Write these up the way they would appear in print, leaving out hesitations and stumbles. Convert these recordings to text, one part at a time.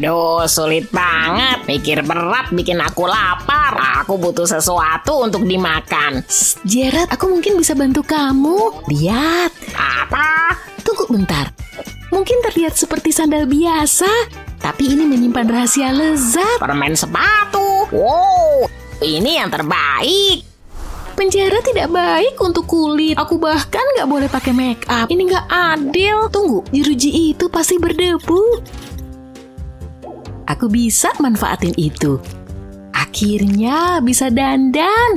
Duh, sulit banget. Mikir berat bikin aku lapar. Aku butuh sesuatu untuk dimakan. Jared, aku mungkin bisa bantu kamu. Lihat. Apa? Tunggu bentar. Mungkin terlihat seperti sandal biasa, tapi ini menyimpan rahasia lezat. Permen sepatu. Wow, ini yang terbaik. Penjara tidak baik untuk kulit. Aku bahkan nggak boleh pakai make up. Ini nggak adil. Tunggu, jeruji itu pasti berdebu. Aku bisa manfaatin itu. Akhirnya bisa dandan.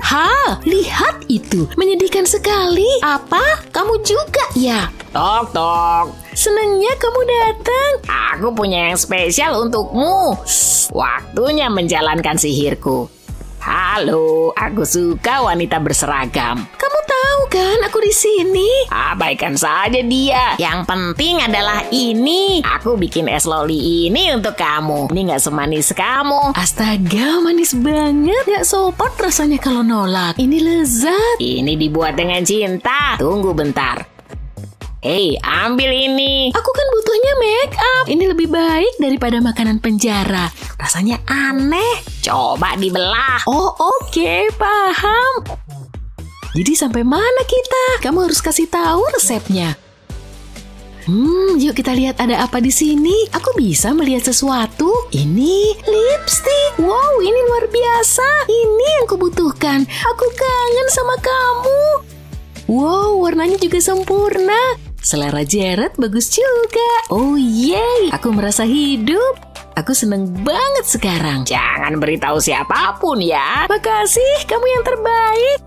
Lihat itu. Menyedihkan sekali. Apa? Kamu juga ya? Tok, tok. Senangnya kamu datang. Aku punya yang spesial untukmu. Waktunya menjalankan sihirku. Halo, aku suka wanita berseragam. Kamu tahu kan aku di sini? Abaikan saja dia. Yang penting adalah ini. Aku bikin es loli ini untuk kamu. Ini gak semanis kamu. Astaga, manis banget. Gak sopan rasanya kalau nolak. Ini lezat. Ini dibuat dengan cinta. Tunggu bentar. Hei, ambil ini. Aku kan butuhnya make up. Ini lebih baik daripada makanan penjara. Rasanya aneh. Coba dibelah. Oh, oke, paham. Jadi sampai mana kita? Kamu harus kasih tahu resepnya. Yuk kita lihat ada apa di sini. Aku bisa melihat sesuatu. Ini lipstick. Wow, ini luar biasa. Ini yang kubutuhkan. Aku kangen sama kamu. Wow, warnanya juga sempurna. Selera Jared bagus juga. Oh yeay, aku merasa hidup. Aku seneng banget sekarang. Jangan beritahu siapapun ya. Makasih, kamu yang terbaik.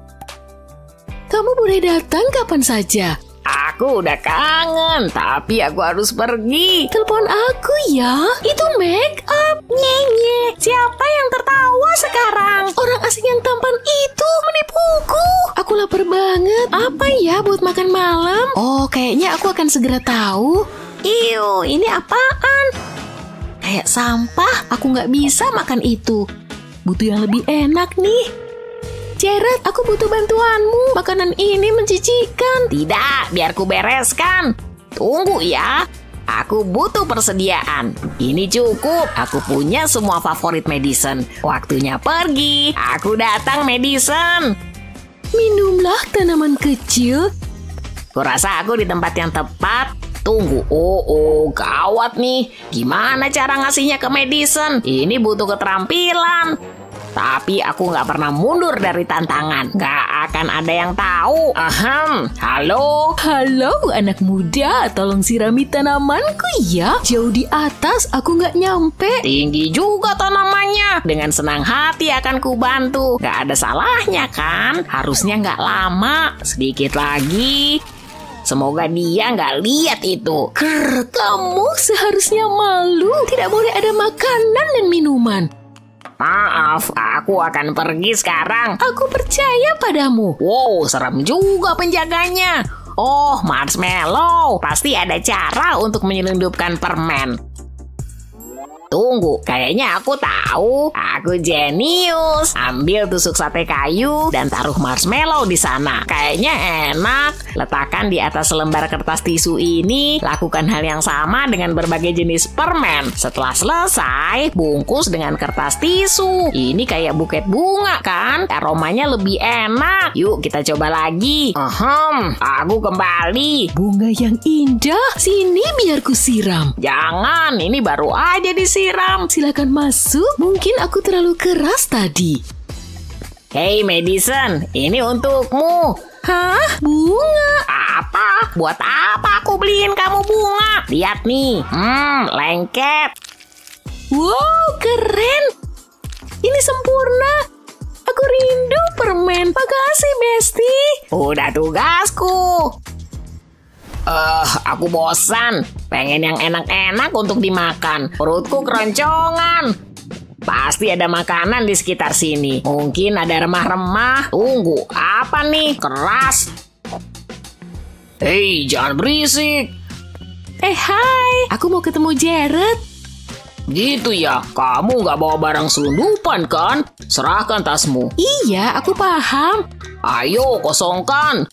Kamu boleh datang kapan saja. Aku udah kangen, tapi aku harus pergi. Telepon aku ya. Itu make up. Nye. Siapa yang tertawa sekarang? Orang asing yang tampan itu menipuku. Aku lapar banget. Apa ya buat makan malam? Oh, kayaknya aku akan segera tahu. Iu, ini apaan? Kayak sampah. Aku nggak bisa makan itu. Butuh yang lebih enak nih. Jared, aku butuh bantuanmu. Makanan ini menjijikan. Tidak, biar ku bereskan. Tunggu ya. Aku butuh persediaan. Ini cukup. Aku punya semua favorit Madison. Waktunya pergi. Aku datang, Madison. Minumlah tanaman kecil. Kurasa aku di tempat yang tepat. Tunggu. Oh, gawat nih. Gimana cara ngasihnya ke Madison? Ini butuh keterampilan. Tapi aku nggak pernah mundur dari tantangan. Nggak akan ada yang tahu. Halo? Halo anak muda, tolong sirami tanamanku ya. Jauh di atas, aku nggak nyampe. Tinggi juga tanamannya. Dengan senang hati akan kubantu. Nggak ada salahnya kan? Harusnya nggak lama. Sedikit lagi. Semoga dia nggak lihat itu. Kamu seharusnya malu. Tidak boleh ada makanan dan minuman. Maaf, aku akan pergi sekarang. Aku percaya padamu. Wow, serem juga penjaganya. Oh, marshmallow. Pasti ada cara untuk menyelundupkan permen. Tunggu, kayaknya aku tahu. Aku jenius. Ambil tusuk sate kayu dan taruh marshmallow di sana. Kayaknya enak. Letakkan di atas selembar kertas tisu ini. Lakukan hal yang sama dengan berbagai jenis permen. Setelah selesai, bungkus dengan kertas tisu. Ini kayak buket bunga kan? Aromanya lebih enak. Yuk kita coba lagi. Aku kembali. Bunga yang indah. Sini biar ku siram. Jangan, ini baru aja disiram. Silakan masuk. Mungkin aku terlalu keras tadi. Hey Madison, ini untukmu. Hah? Bunga? Apa? Buat apa aku beliin kamu bunga? Lihat nih. Lengket. Wow, keren. Ini sempurna. Aku rindu permen. Makasih, Besti. Udah tugasku. Aku bosan. Pengen yang enak-enak untuk dimakan. Perutku keroncongan. Pasti ada makanan di sekitar sini. Mungkin ada remah-remah. Tunggu, apa nih? Keras. Hei, jangan berisik. Hai. Aku mau ketemu Jared. Gitu ya, kamu nggak bawa barang selundupan kan? Serahkan tasmu. Iya, aku paham. Ayo, kosongkan.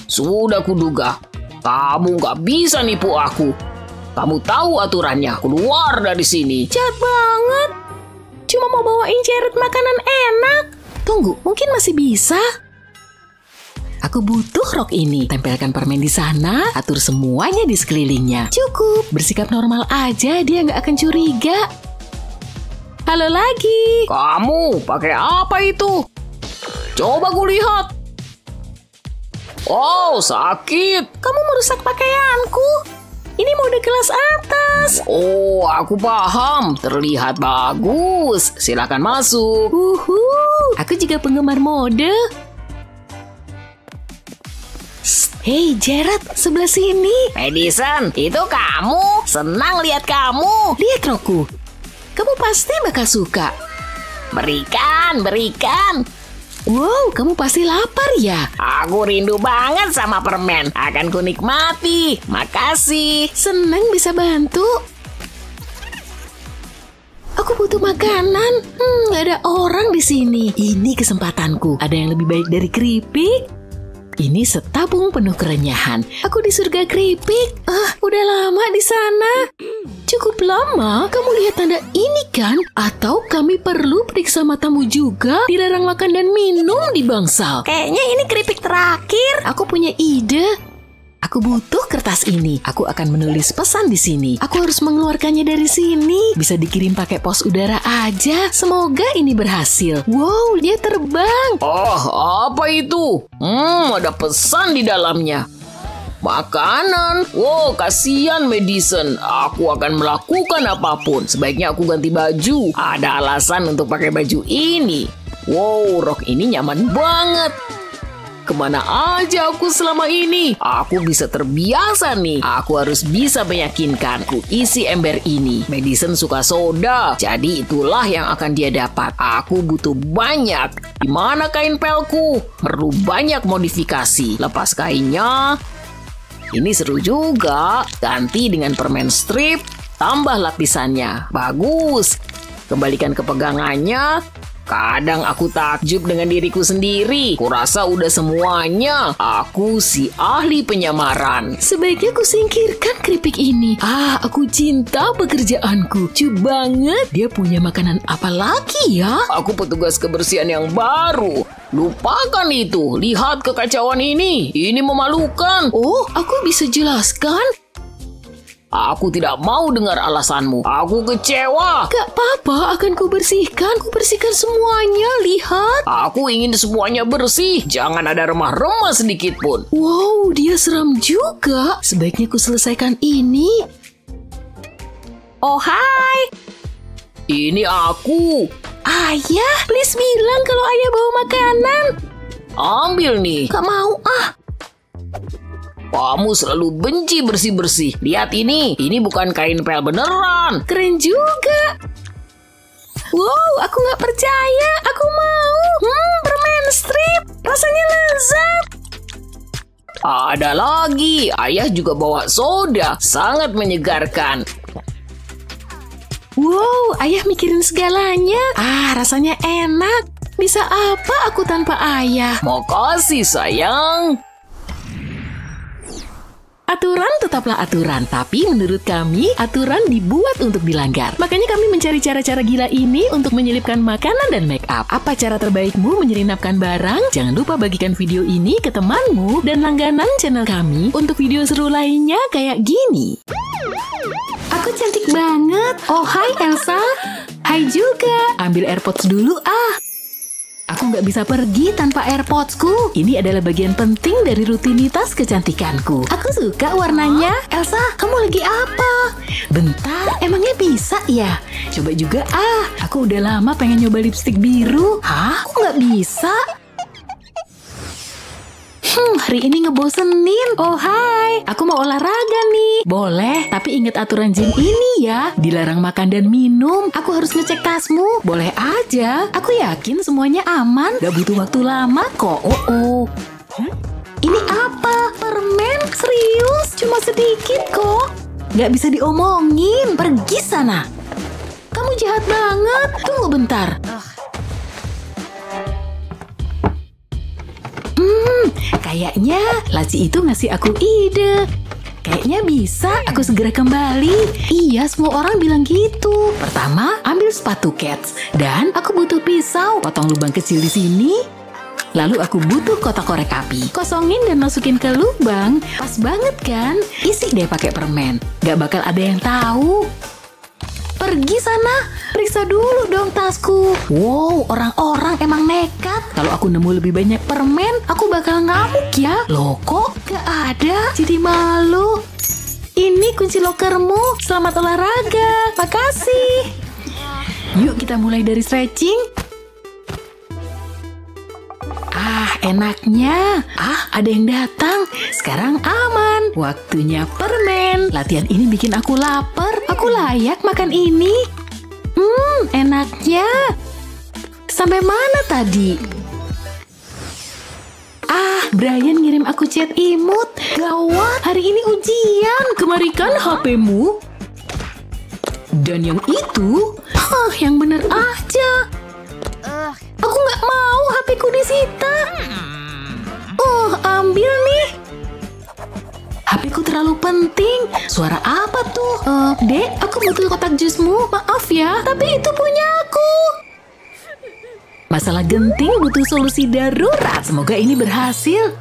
Sudah kuduga, kamu nggak bisa nipu aku. Kamu tahu aturannya. Keluar dari sini. Jahat banget. Cuma mau bawain Jared makanan enak. Tunggu, mungkin masih bisa. Aku butuh rok ini. Tempelkan permen di sana, atur semuanya di sekelilingnya. Cukup, bersikap normal aja, dia nggak akan curiga. Halo lagi. Kamu pakai apa itu? Coba kulihat. Oh, sakit. Kamu merusak pakaianku. Ini mode kelas atas. Oh, aku paham. Terlihat bagus. Silakan masuk. Aku juga penggemar mode. Hei, Jared, sebelah sini. Madison, itu kamu. Senang lihat kamu. Lihat rokku. Kamu pasti bakal suka. Berikan. Wow, kamu pasti lapar ya? Aku rindu banget sama permen. Akan kunikmati. Makasih. Senang bisa bantu. Aku butuh makanan. Gak ada orang di sini. Ini kesempatanku. Ada yang lebih baik dari keripik? Ini setabung penuh kerenyahan. Aku di surga keripik. Udah lama di sana. Cukup lama. Kamu lihat tanda ini kan? Atau kami perlu periksa matamu juga? Dilarang makan dan minum di bangsal. Kayaknya ini keripik terakhir. Aku punya ide. Aku butuh kertas ini. Aku akan menulis pesan di sini. Aku harus mengeluarkannya dari sini. Bisa dikirim pakai pos udara aja. Semoga ini berhasil. Wow, dia terbang. Oh, apa itu? Ada pesan di dalamnya. Makanan. Wow, kasihan Madison. Aku akan melakukan apapun. Sebaiknya aku ganti baju. Ada alasan untuk pakai baju ini. Wow, rok ini nyaman banget. Kemana aja aku selama ini? Aku bisa terbiasa nih. Aku harus bisa meyakinkan. Ku isi ember ini. Madison suka soda. Jadi itulah yang akan dia dapat. Aku butuh banyak. Di mana kain pelku? Perlu banyak modifikasi. Lepas kainnya. Ini seru juga. Ganti dengan permen strip. Tambah lapisannya. Bagus. Kembalikan ke pegangannya. Kadang aku takjub dengan diriku sendiri. Kurasa udah semuanya. Aku si ahli penyamaran. Sebaiknya aku singkirkan keripik ini. Aku cinta pekerjaanku. Lucu banget. Dia punya makanan apa lagi ya? Aku petugas kebersihan yang baru. Lupakan itu. Lihat kekacauan ini. Ini memalukan. Oh, aku bisa jelaskan. Aku tidak mau dengar alasanmu. Aku kecewa. Gak apa-apa, akan kubersihkan. Kubersihkan semuanya, lihat. Aku ingin semuanya bersih. Jangan ada remah-remah sedikit pun. Wow, dia seram juga. Sebaiknya ku selesaikan ini. Oh, hai. Ini aku. Ayah, please bilang kalau ayah bawa makanan. Ambil nih. Gak mau, Kamu selalu benci bersih-bersih. Lihat ini bukan kain pel beneran. Keren juga. Wow, aku nggak percaya. Aku mau. Permen strip. Rasanya lezat. Ada lagi. Ayah juga bawa soda. Sangat menyegarkan. Wow, ayah mikirin segalanya. Rasanya enak. Bisa apa aku tanpa ayah? Makasih, sayang. Aturan tetaplah aturan, tapi menurut kami, aturan dibuat untuk dilanggar. Makanya kami mencari cara-cara gila ini untuk menyelipkan makanan dan make up. Apa cara terbaikmu menyelinapkan barang? Jangan lupa bagikan video ini ke temanmu dan langganan channel kami untuk video seru lainnya kayak gini. Aku cantik banget. Oh, hai Elsa. Hai juga. Ambil AirPods dulu, Aku nggak bisa pergi tanpa AirPods-ku. Ini adalah bagian penting dari rutinitas kecantikanku. Aku suka warnanya. Elsa, kamu lagi apa? Bentar, emangnya bisa ya? Coba juga, aku udah lama pengen nyoba lipstik biru. Hah? Kok nggak bisa? Hari ini ngebosenin. Oh, hai. Aku mau olahraga nih. Boleh, tapi ingat aturan gym ini ya. Dilarang makan dan minum. Aku harus ngecek tasmu. Boleh aja. Aku yakin semuanya aman. Gak butuh waktu lama kok. Ini apa? Permen? Serius? Cuma sedikit kok. Gak bisa diomongin. Pergi sana. Kamu jahat banget. Tunggu bentar. Kayaknya laci itu ngasih aku ide. Kayaknya bisa, aku segera kembali. Iya, semua orang bilang gitu. Pertama, ambil sepatu Cats. Dan aku butuh pisau, potong lubang kecil di sini. Lalu aku butuh kotak korek api. Kosongin dan masukin ke lubang. Pas banget kan? Isi deh pakai permen. Gak bakal ada yang tahu. Pergi sana, periksa dulu dong tasku. Wow, orang-orang emang nekat. Kalau aku nemu lebih banyak permen, aku bakal ngamuk ya. Loh kok gak ada? Jadi malu. Ini kunci lokermu. Selamat olahraga. Makasih. Yuk kita mulai dari stretching. Enaknya. Ada yang datang. Sekarang aman. Waktunya permen. Latihan ini bikin aku lapar. Aku layak makan ini. Enaknya. Sampai mana tadi? Brian ngirim aku chat imut. Gawat, hari ini ujian. Kemarikan HP-mu. Dan yang itu, yang bener aja. Aku nggak mau HP-ku disita. Ambil nih. HP-ku terlalu penting. Suara apa tuh? Dek, aku butuh kotak jusmu. Maaf ya, tapi itu punya aku. Masalah genting butuh solusi darurat. Semoga ini berhasil.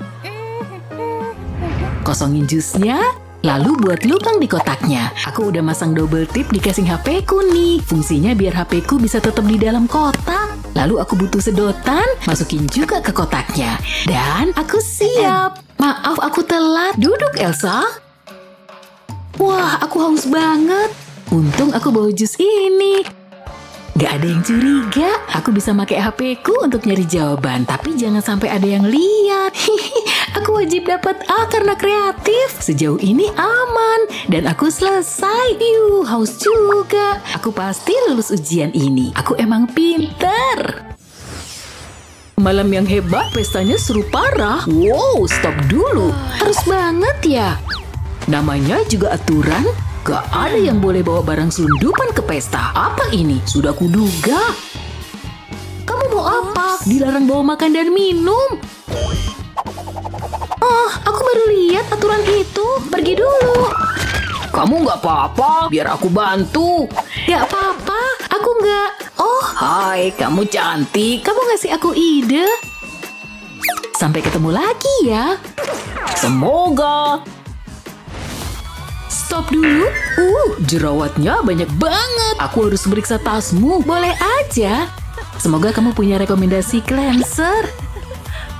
Kosongin jusnya. Lalu buat lubang di kotaknya. Aku udah masang double tip di casing HP-ku nih. Fungsinya biar HP-ku bisa tetap di dalam kotak. Lalu aku butuh sedotan, masukin juga ke kotaknya. Dan aku siap. Maaf aku telat. Duduk Elsa. Wah, aku haus banget. Untung aku bawa jus ini. Gak ada yang curiga. Aku bisa pakai HP-ku untuk nyari jawaban. Tapi jangan sampai ada yang lihat. Aku wajib dapat A karena kreatif. Sejauh ini aman. Dan aku selesai. Haus juga. Aku pasti lulus ujian ini. Aku emang pinter. Malam yang hebat, pestanya seru parah. Wow, stop dulu. Harus banget ya. Namanya juga aturan. Gak ada yang boleh bawa barang selundupan ke pesta. Apa ini? Sudah kuduga. Kamu mau apa? Dilarang bawa makan dan minum. Aku baru lihat aturan itu. Pergi dulu. Kamu nggak apa-apa, biar aku bantu. Gak apa-apa, aku nggak. Hai, kamu cantik. Kamu ngasih aku ide. Sampai ketemu lagi ya. Semoga. Stop dulu. Jerawatnya banyak banget. Aku harus meriksa tasmu. Boleh aja. Semoga kamu punya rekomendasi cleanser.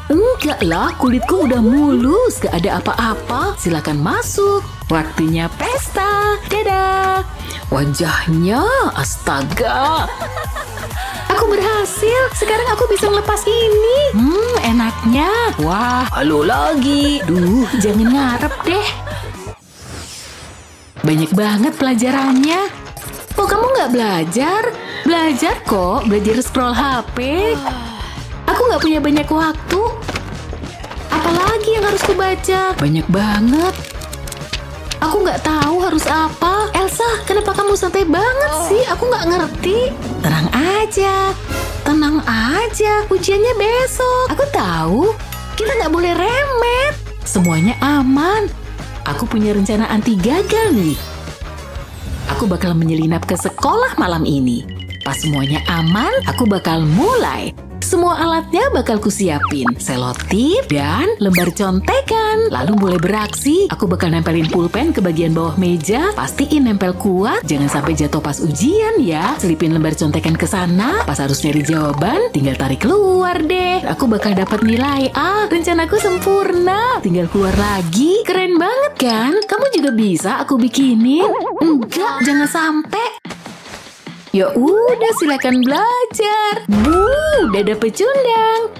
Enggak lah, kulitku udah mulus. Gak ada apa-apa. Silakan masuk. Waktunya pesta. Dadah. Wajahnya, astaga. Aku berhasil. Sekarang aku bisa ngelepas ini. Enaknya. Wah, halo lagi. Duh, jangan ngarep deh. Banyak banget pelajarannya. Oh, kamu nggak belajar? Belajar kok, belajar scroll HP. Aku nggak punya banyak waktu. Apalagi yang harus kubaca? Banyak banget. Aku nggak tahu harus apa. Elsa, kenapa kamu santai banget sih? Aku nggak ngerti. Tenang aja. Tenang aja, ujiannya besok. Aku tahu. Kita nggak boleh remet. Semuanya aman. Aku punya rencana anti gagal nih. Aku bakal menyelinap ke sekolah malam ini. Pas semuanya aman, aku bakal mulai. Semua alatnya bakal kusiapin. Selotip dan lembar contekan. Lalu mulai beraksi. Aku bakal nempelin pulpen ke bagian bawah meja. Pastiin nempel kuat. Jangan sampai jatuh pas ujian ya. Selipin lembar contekan ke sana. Pas harus nyari jawaban, tinggal tarik keluar deh. Aku bakal dapat nilai A. Rencanaku sempurna. Tinggal keluar lagi. Keren banget kan? Kamu juga bisa aku bikinin. Enggak, jangan sampai. Ya udah, silakan belajar. Udah dapet cundang.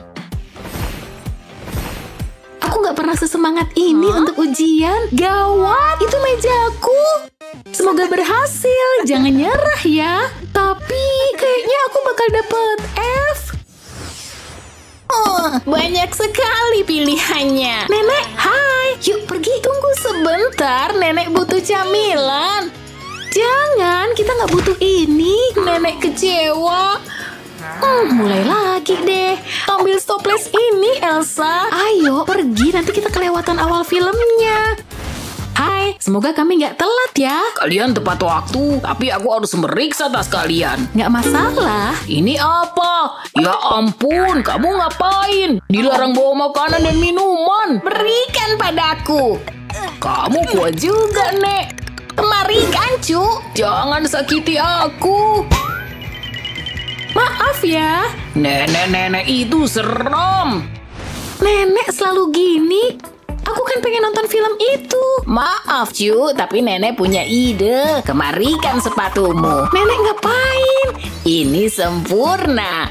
Aku nggak pernah sesemangat ini untuk ujian. Gawat, itu mejaku. Semoga berhasil. Jangan nyerah ya. Tapi kayaknya aku bakal dapet F. Banyak sekali pilihannya. Nenek, hai. Yuk pergi. Tunggu sebentar, nenek butuh camilan. Jangan, kita nggak butuh ini. Nenek kecewa. Mulai lagi deh. Ambil stoples ini, Elsa. Ayo, pergi. Nanti kita kelewatan awal filmnya. Hai, Semoga kami nggak telat ya. Kalian tepat waktu, tapi aku harus meriksa tas kalian. Nggak masalah. Ini apa? Ya ampun, kamu ngapain? Dilarang bawa makanan dan minuman. Berikan padaku. Kamu kuat juga, Nek. Kemarikan, Cu. Jangan sakiti aku. Maaf ya. Nenek-nenek itu seram. Nenek selalu gini. Aku kan pengen nonton film itu. Maaf, Cu, tapi nenek punya ide. Kemarikan sepatumu. Nenek ngapain? Ini sempurna.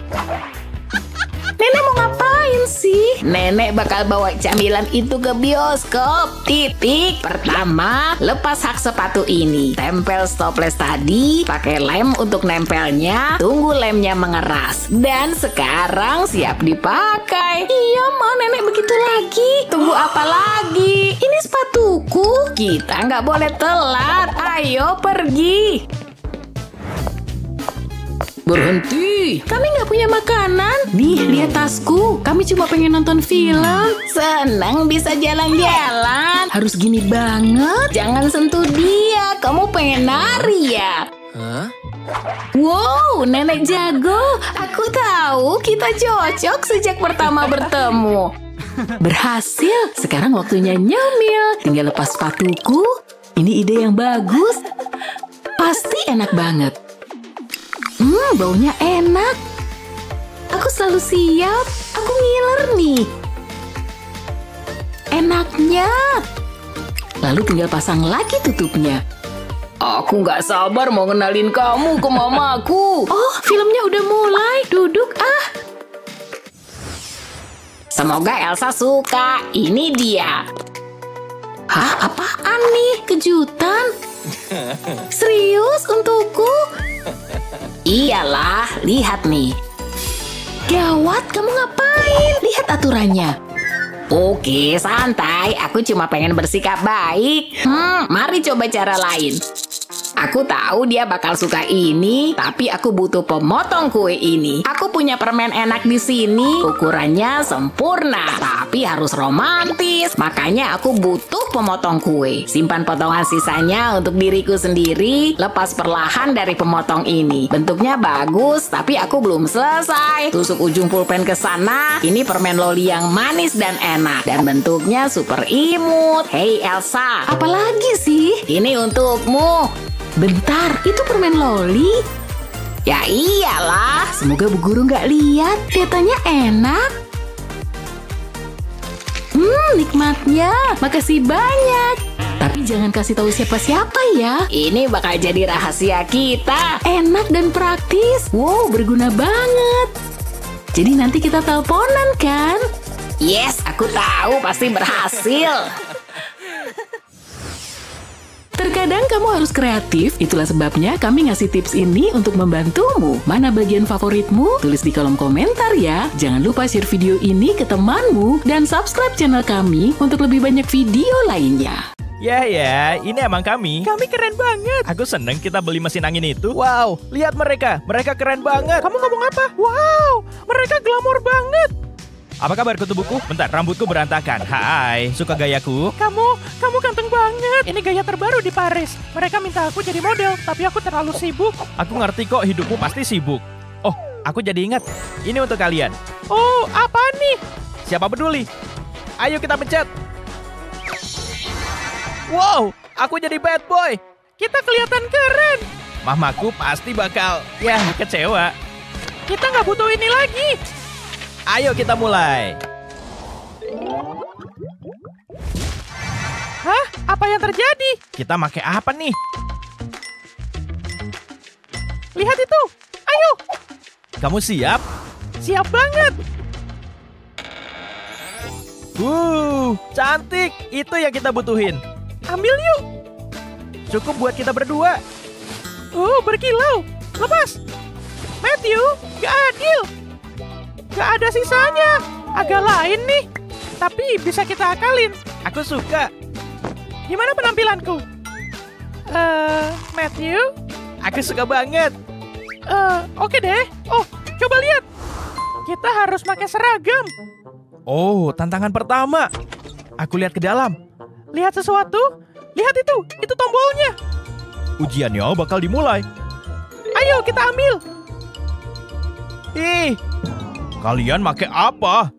Nenek mau ngapain sih? Nenek bakal bawa camilan itu ke bioskop. Titik. Pertama, lepas hak sepatu ini. Tempel stoples tadi, pakai lem untuk nempelnya. Tunggu lemnya mengeras. Dan sekarang siap dipakai. Iya, mau nenek begitu lagi. Tunggu apa lagi? Ini sepatuku. Kita nggak boleh telat. Ayo pergi. Berhenti. Kami nggak punya makanan. Nih, lihat tasku. Kami cuma pengen nonton film. Senang bisa jalan-jalan. Harus gini banget. Jangan sentuh dia. Kamu pengen nari ya? Wow, nenek jago. Aku tahu kita cocok sejak pertama bertemu. Berhasil. Sekarang waktunya nyemil. Tinggal lepas sepatuku. Ini ide yang bagus. Pasti enak banget. Baunya enak. Aku selalu siap. Aku ngiler nih. Enaknya. Lalu tinggal pasang lagi tutupnya. Aku nggak sabar mau ngenalin kamu ke mamaku. Oh, filmnya udah mulai. Duduk ah. Semoga Elsa suka. Ini dia. Hah, apaan nih? Kejutan? Serius untukku? Iyalah, lihat nih. Gawat, kamu ngapain? Lihat aturannya. Oke, santai. Aku cuma pengen bersikap baik. Mari coba cara lain. Aku tahu dia bakal suka ini, tapi aku butuh pemotong kue ini. Aku punya permen enak di sini, ukurannya sempurna, tapi harus romantis. Makanya aku butuh pemotong kue. Simpan potongan sisanya untuk diriku sendiri. Lepas perlahan dari pemotong ini. Bentuknya bagus, tapi aku belum selesai. Tusuk ujung pulpen ke sana. Ini permen loli yang manis dan enak. Dan bentuknya super imut. Hei Elsa. Apalagi sih? Ini untukmu. Bentar, itu permen loli? Ya iyalah. Semoga Bu Guru nggak lihat. Kelihatannya enak. Nikmatnya. Makasih banyak. Tapi jangan kasih tahu siapa-siapa ya. Ini bakal jadi rahasia kita. Enak dan praktis. Wow, berguna banget. Jadi nanti kita teleponan kan? Yes, aku tahu pasti berhasil. Terkadang kamu harus kreatif, itulah sebabnya kami ngasih tips ini untuk membantumu. Mana bagian favoritmu? Tulis di kolom komentar ya. Jangan lupa share video ini ke temanmu dan subscribe channel kami untuk lebih banyak video lainnya. Ya, ini emang kami. Kami keren banget. Aku seneng kita beli mesin angin itu. Wow, lihat mereka. Mereka keren banget. Kamu ngomong apa? Wow, mereka glamor banget. Apa kabar kutu buku? Bentar, rambutku berantakan. Hai, suka gayaku? Kamu ganteng banget. Ini gaya terbaru di Paris. Mereka minta aku jadi model, tapi aku terlalu sibuk. Aku ngerti kok hidupmu pasti sibuk. Oh, aku jadi ingat. Ini untuk kalian. Oh, apa nih? Siapa peduli? Ayo kita pencet. Wow, aku jadi bad boy. Kita kelihatan keren. Mamaku pasti bakal, kecewa. Kita nggak butuh ini lagi. Ayo kita mulai. Hah? Apa yang terjadi? Kita pakai apa nih? Lihat itu. Ayo. Kamu siap? Siap banget. Cantik. Itu yang kita butuhin. Ambil yuk. Cukup buat kita berdua. Berkilau. Lepas. Matthew, gak adil. Gak ada sisanya. Agak lain nih. Tapi bisa kita akalin. Aku suka. Gimana penampilanku? Matthew? Aku suka banget. Oke deh. Oh, coba lihat. Kita harus pakai seragam. Oh, tantangan pertama. Aku lihat ke dalam. Lihat sesuatu? lihat itu tombolnya. Ujiannya bakal dimulai. Ayo kita ambil. Ih, kalian pakai apa?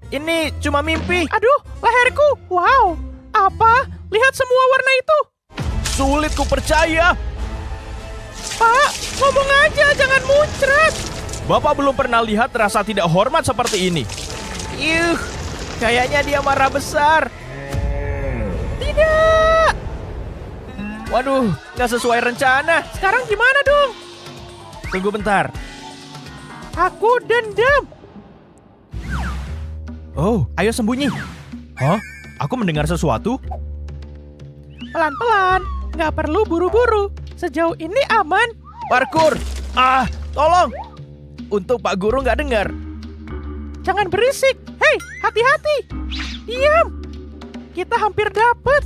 Ini cuma mimpi. Aduh, leherku. Wow, apa? Lihat semua warna itu. Sulit ku percaya. Pak, ngomong aja, jangan muncrat. Bapak belum pernah lihat rasa tidak hormat seperti ini. Kayaknya dia marah besar. Tidak. Waduh, nggak sesuai rencana. Sekarang gimana dong? Tunggu bentar. Aku dendam. Oh, ayo sembunyi. Hah? Aku mendengar sesuatu. Pelan-pelan, nggak perlu buru-buru. Sejauh ini aman. Parkur. Tolong. Untuk Pak Guru nggak dengar. Jangan berisik. Hei, hati-hati. Diam. Kita hampir dapat.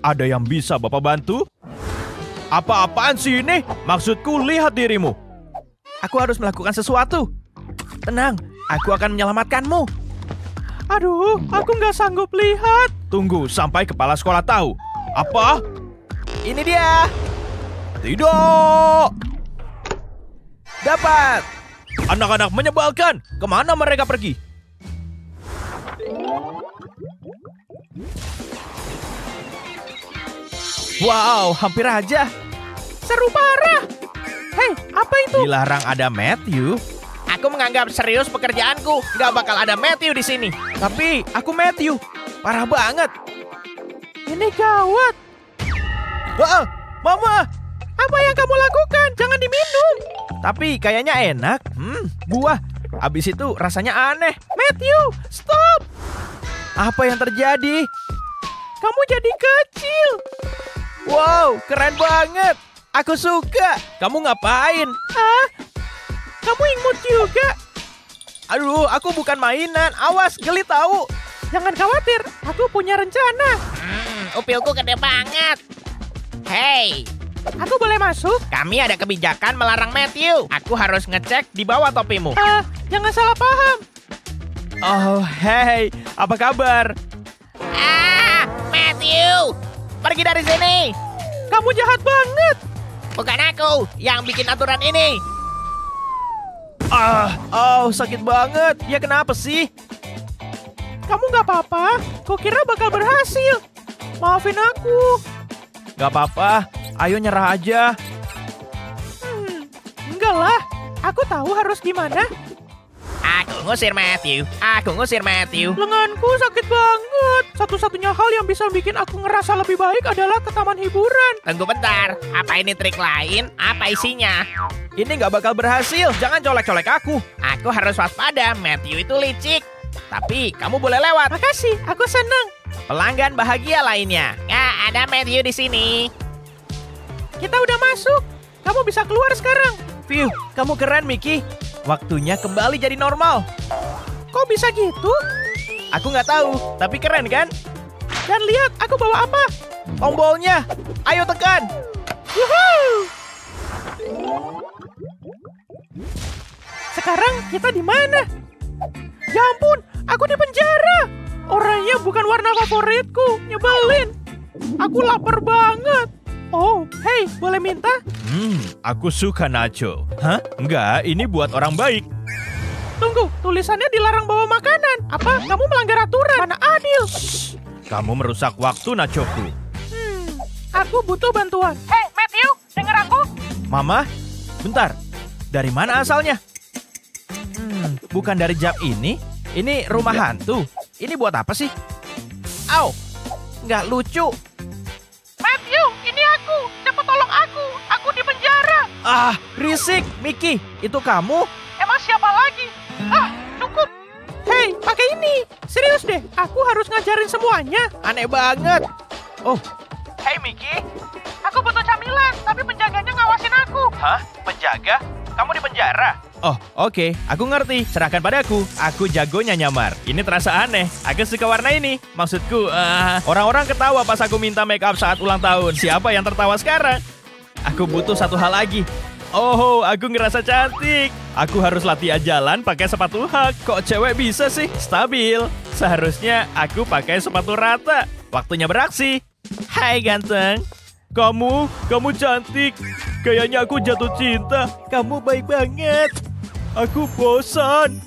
Ada yang bisa Bapak bantu? Apa-apaan sih ini? Maksudku lihat dirimu. Aku harus melakukan sesuatu. Tenang, aku akan menyelamatkanmu. Aduh, aku nggak sanggup lihat. Tunggu sampai kepala sekolah tahu. Apa? Ini dia. Tidak. Dapat. Anak-anak menyebalkan. Kemana mereka pergi? Wow, hampir aja. Seru parah. Hei, apa itu? Dilarang ada Matthew. Aku menganggap serius pekerjaanku. Gak bakal ada Matthew di sini. Tapi aku Matthew. Parah banget. Ini gawat. Mama. Apa yang kamu lakukan? Jangan diminum. Tapi kayaknya enak. Buah. Habis itu rasanya aneh. Matthew, stop. Apa yang terjadi? Kamu jadi kecil. Wow, keren banget. Aku suka. Kamu ngapain? Kamu imut juga. Aduh, aku bukan mainan. Awas, geli tahu. Jangan khawatir, aku punya rencana. Upilku gede banget. Hei, aku boleh masuk? Kami ada kebijakan melarang Matthew. Aku harus ngecek di bawah topimu. Jangan salah paham. Oh, hei, apa kabar? Matthew, pergi dari sini. Kamu jahat banget. Bukan aku yang bikin aturan ini. Sakit banget. Ya kenapa sih? Kamu gak apa-apa? Kukira bakal berhasil. Maafin aku. Gak apa-apa. Ayo nyerah aja. Enggak lah. Aku tahu harus gimana. Aku ngusir Matthew. Lenganku sakit banget. Satu-satunya hal yang bisa bikin aku ngerasa lebih baik adalah ke taman hiburan. Tunggu bentar. Apa ini trik lain? Apa isinya? Ini gak bakal berhasil. Jangan colek-colek aku. Aku harus waspada. Matthew itu licik. Tapi kamu boleh lewat. Makasih, aku seneng. Pelanggan bahagia lainnya. Nggak ada Matthew di sini. Kita udah masuk. Kamu bisa keluar sekarang. Phew, kamu keren, Mickey. Waktunya kembali jadi normal. Kok bisa gitu? Aku nggak tahu, tapi keren kan? Dan lihat, aku bawa apa? Tombolnya. Ayo tekan. Woohoo! Sekarang kita di mana? Ya ampun, aku di penjara. Oranye bukan warna favoritku. Nyebelin. Aku lapar banget. Oh, hei, boleh minta? Aku suka nacho. Hah? Enggak, ini buat orang baik. Tunggu, tulisannya dilarang bawa makanan. Apa? Kamu melanggar aturan. Mana adil? Shh, kamu merusak waktu nachoku. Aku butuh bantuan. Hei, Matthew, denger aku? Mama, bentar. Dari mana asalnya? Bukan dari jam ini. Ini rumah hantu. Ini buat apa sih? Au, nggak lucu. Matthew, ini aku. Cepat tolong aku. Aku di penjara. Risik. Mickey, itu kamu? Emang siapa lagi? Cukup. Hei, pakai ini. Serius deh, aku harus ngajarin semuanya. Aneh banget. Oh. Hei, Mickey. Aku butuh camilan, tapi penjaganya ngawasin aku. Hah? Penjaga? Kamu di penjara? Oh, oke. Aku ngerti. Serahkan padaku. Aku jagonya nyamar. Ini terasa aneh. Aku suka warna ini. Maksudku, orang-orang ketawa pas aku minta make up saat ulang tahun. Siapa yang tertawa sekarang? Aku butuh satu hal lagi. Oh, aku ngerasa cantik. Aku harus latihan jalan pakai sepatu hak. Kok cewek bisa sih? Stabil. Seharusnya aku pakai sepatu rata. waktunya beraksi. Hai ganteng. Kamu cantik. Kayaknya aku jatuh cinta. Kamu baik banget. Aku bosan.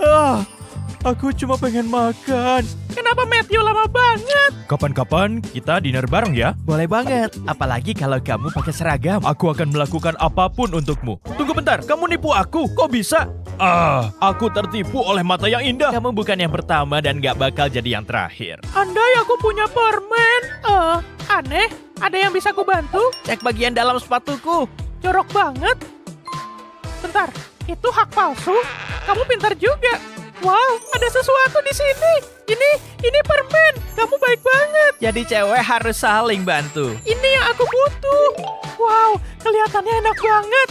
Aku cuma pengen makan. Kenapa Matthew lama banget? Kapan-kapan kita dinner bareng ya? Boleh banget. Apalagi kalau kamu pakai seragam. Aku akan melakukan apapun untukmu. Tunggu bentar, kamu nipu aku. Kok bisa? Aku tertipu oleh mata yang indah. Kamu bukan yang pertama dan gak bakal jadi yang terakhir. Andai aku punya permen. Aneh. Ada yang bisa aku bantu? Cek bagian dalam sepatuku. Jorok banget. Bentar, itu hak palsu? Kamu pintar juga. Wow, ada sesuatu di sini. Ini permen. Kamu baik banget. Jadi cewek harus saling bantu. Ini yang aku butuh. Wow, kelihatannya enak banget.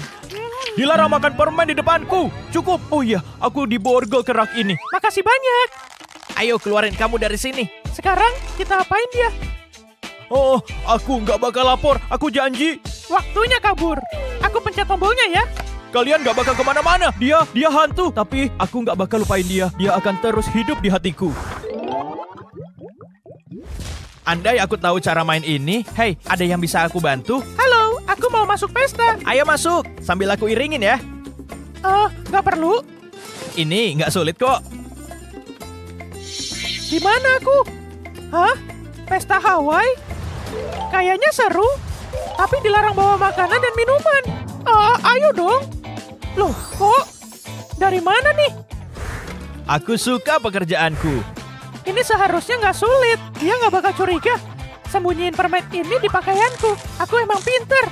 Dilarang makan permen di depanku. Cukup. Oh iya, aku diborgol kerak ini. Makasih banyak. Ayo keluarin kamu dari sini. Sekarang kita apain dia? Oh, aku nggak bakal lapor. Aku janji. Waktunya kabur. Aku pencet tombolnya ya. Kalian gak bakal kemana-mana. Dia hantu. Tapi aku gak bakal lupain dia. Dia akan terus hidup di hatiku. Andai aku tahu cara main ini. Hey, ada yang bisa aku bantu? Halo, aku mau masuk pesta. Ayo masuk, sambil aku iringin ya. Gak perlu. Ini gak sulit kok. Di mana aku? Hah? Pesta Hawaii? Kayaknya seru. Tapi dilarang bawa makanan dan minuman. Ayo dong. Loh, kok? Dari mana nih? Aku suka pekerjaanku. Ini seharusnya nggak sulit. Dia nggak bakal curiga. Sembunyiin permen ini di pakaianku. Aku emang pinter.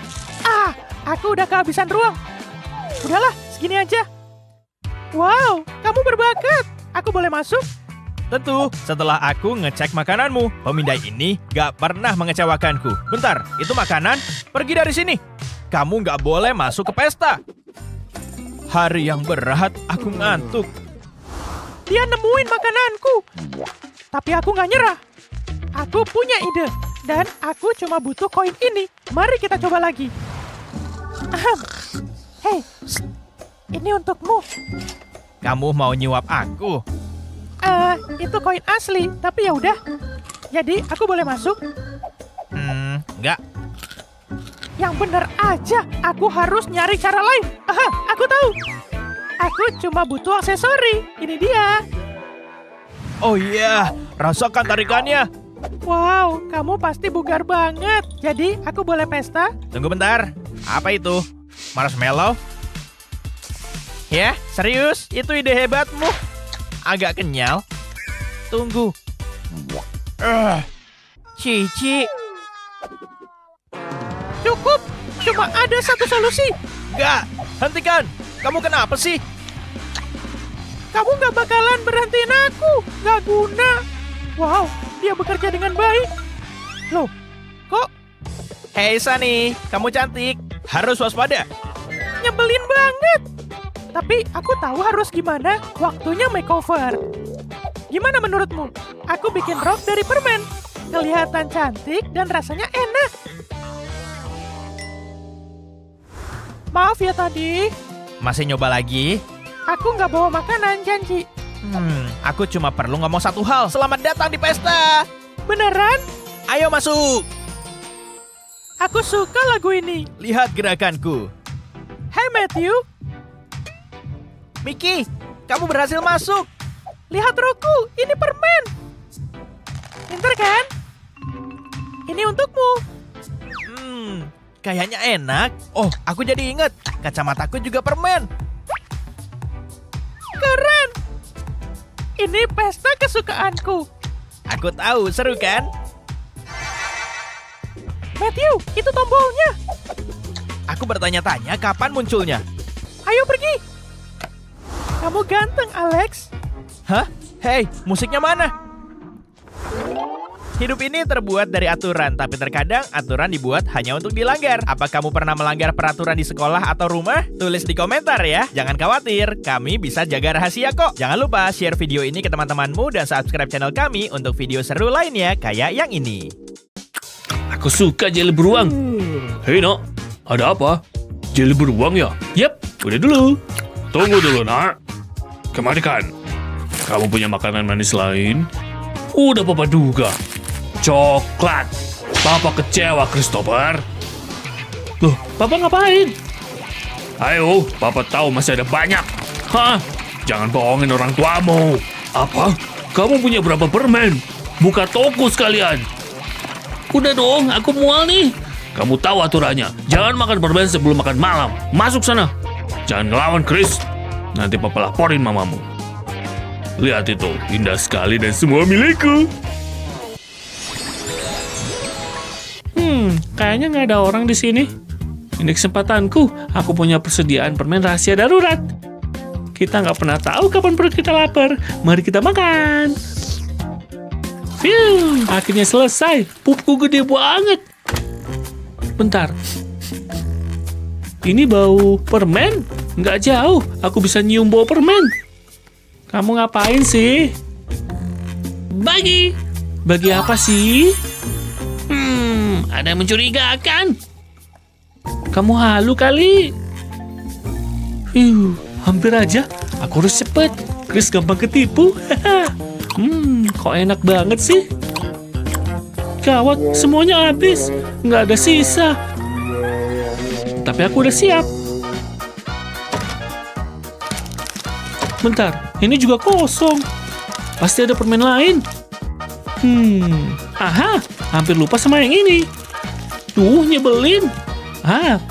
Aku udah kehabisan ruang. Udahlah, segini aja. Wow, kamu berbakat. Aku boleh masuk? Tentu, setelah aku ngecek makananmu. Pemindai ini nggak pernah mengecewakanku. Bentar, itu makanan? Pergi dari sini. Kamu nggak boleh masuk ke pesta. Hari yang berat, aku ngantuk. Dia nemuin makananku. Tapi aku nggak nyerah. Aku punya ide. Dan aku cuma butuh koin ini. Mari kita coba lagi. Hei, ini untukmu. Kamu mau nyuap aku? Itu koin asli. Tapi ya udah. Jadi aku boleh masuk? Nggak. Yang bener aja, aku harus nyari cara lain. Aku tahu. Aku cuma butuh aksesori. Ini dia. Oh iya, rasakan tarikannya. Wow, kamu pasti bugar banget. Jadi, aku boleh pesta? Tunggu bentar. Apa itu? Marshmallow? Ya, serius? Itu ide hebatmu. Agak kenyal. Tunggu. Cici. Cukup, cuma ada satu solusi. Gak, hentikan. Kamu kenapa sih? Kamu gak bakalan berhentiin aku. Gak guna. Wow, dia bekerja dengan baik. Loh, kok? Hei Sunny, kamu cantik. Harus waspada. Nyebelin banget. Tapi aku tahu harus gimana. Waktunya makeover. Gimana menurutmu? Aku bikin rok dari permen. Kelihatan cantik dan rasanya enak. Maaf ya tadi. Masih nyoba lagi? Aku nggak bawa makanan, janji. Aku cuma perlu ngomong satu hal. Selamat datang di pesta. Beneran? Ayo masuk. Aku suka lagu ini. Lihat gerakanku. Hey Matthew. Mickey, kamu berhasil masuk. Lihat roku, ini permen. Pinter kan? Ini untukmu. Kayaknya enak. Oh, aku jadi inget. Kacamataku juga permen. Keren. Ini pesta kesukaanku. Aku tahu, seru kan? Matthew, itu tombolnya. Aku bertanya-tanya kapan munculnya. Ayo pergi. Kamu ganteng, Alex. Hah? Hei, musiknya mana? Hidup ini terbuat dari aturan, tapi terkadang aturan dibuat hanya untuk dilanggar. Apa kamu pernah melanggar peraturan di sekolah atau rumah? Tulis di komentar ya. Jangan khawatir, kami bisa jaga rahasia kok. Jangan lupa share video ini ke teman-temanmu dan subscribe channel kami untuk video seru lainnya kayak yang ini. Aku suka jeli beruang. Hei nak, ada apa? Jeli beruang ya? Yap, udah dulu. Tunggu dulu nak. Kemarikan. Kamu punya makanan manis lain? Udah papa duga. Coklat. Papa kecewa, Christopher. Loh, Papa ngapain? Ayo, Papa tahu masih ada banyak. Hah? Jangan bohongin orang tuamu. Apa? Kamu punya berapa permen? Buka toko sekalian. Udah dong, aku mual nih. Kamu tahu aturannya. Jangan makan permen sebelum makan malam. Masuk sana. Jangan ngelawan, Chris. Nanti Papa laporin mamamu. Lihat itu, indah sekali dan semua milikku. Kayaknya nggak ada orang di sini. Ini kesempatanku. Aku punya persediaan permen rahasia darurat. Kita nggak pernah tahu kapan perut kita lapar. Mari kita makan. Phew, akhirnya selesai. Pupku gede banget. Bentar. Ini bau permen? Nggak jauh. Aku bisa nyium bau permen. Kamu ngapain sih? Bagi. Bagi apa sih? Ada yang mencurigakan. Kamu halu kali. Hampir aja. Aku harus cepet. Chris gampang ketipu. Kok enak banget sih? Gawat, semuanya habis. Nggak ada sisa. Tapi aku udah siap. Bentar, ini juga kosong. Pasti ada permen lain. Aha, hampir lupa sama yang ini. Nyebelin.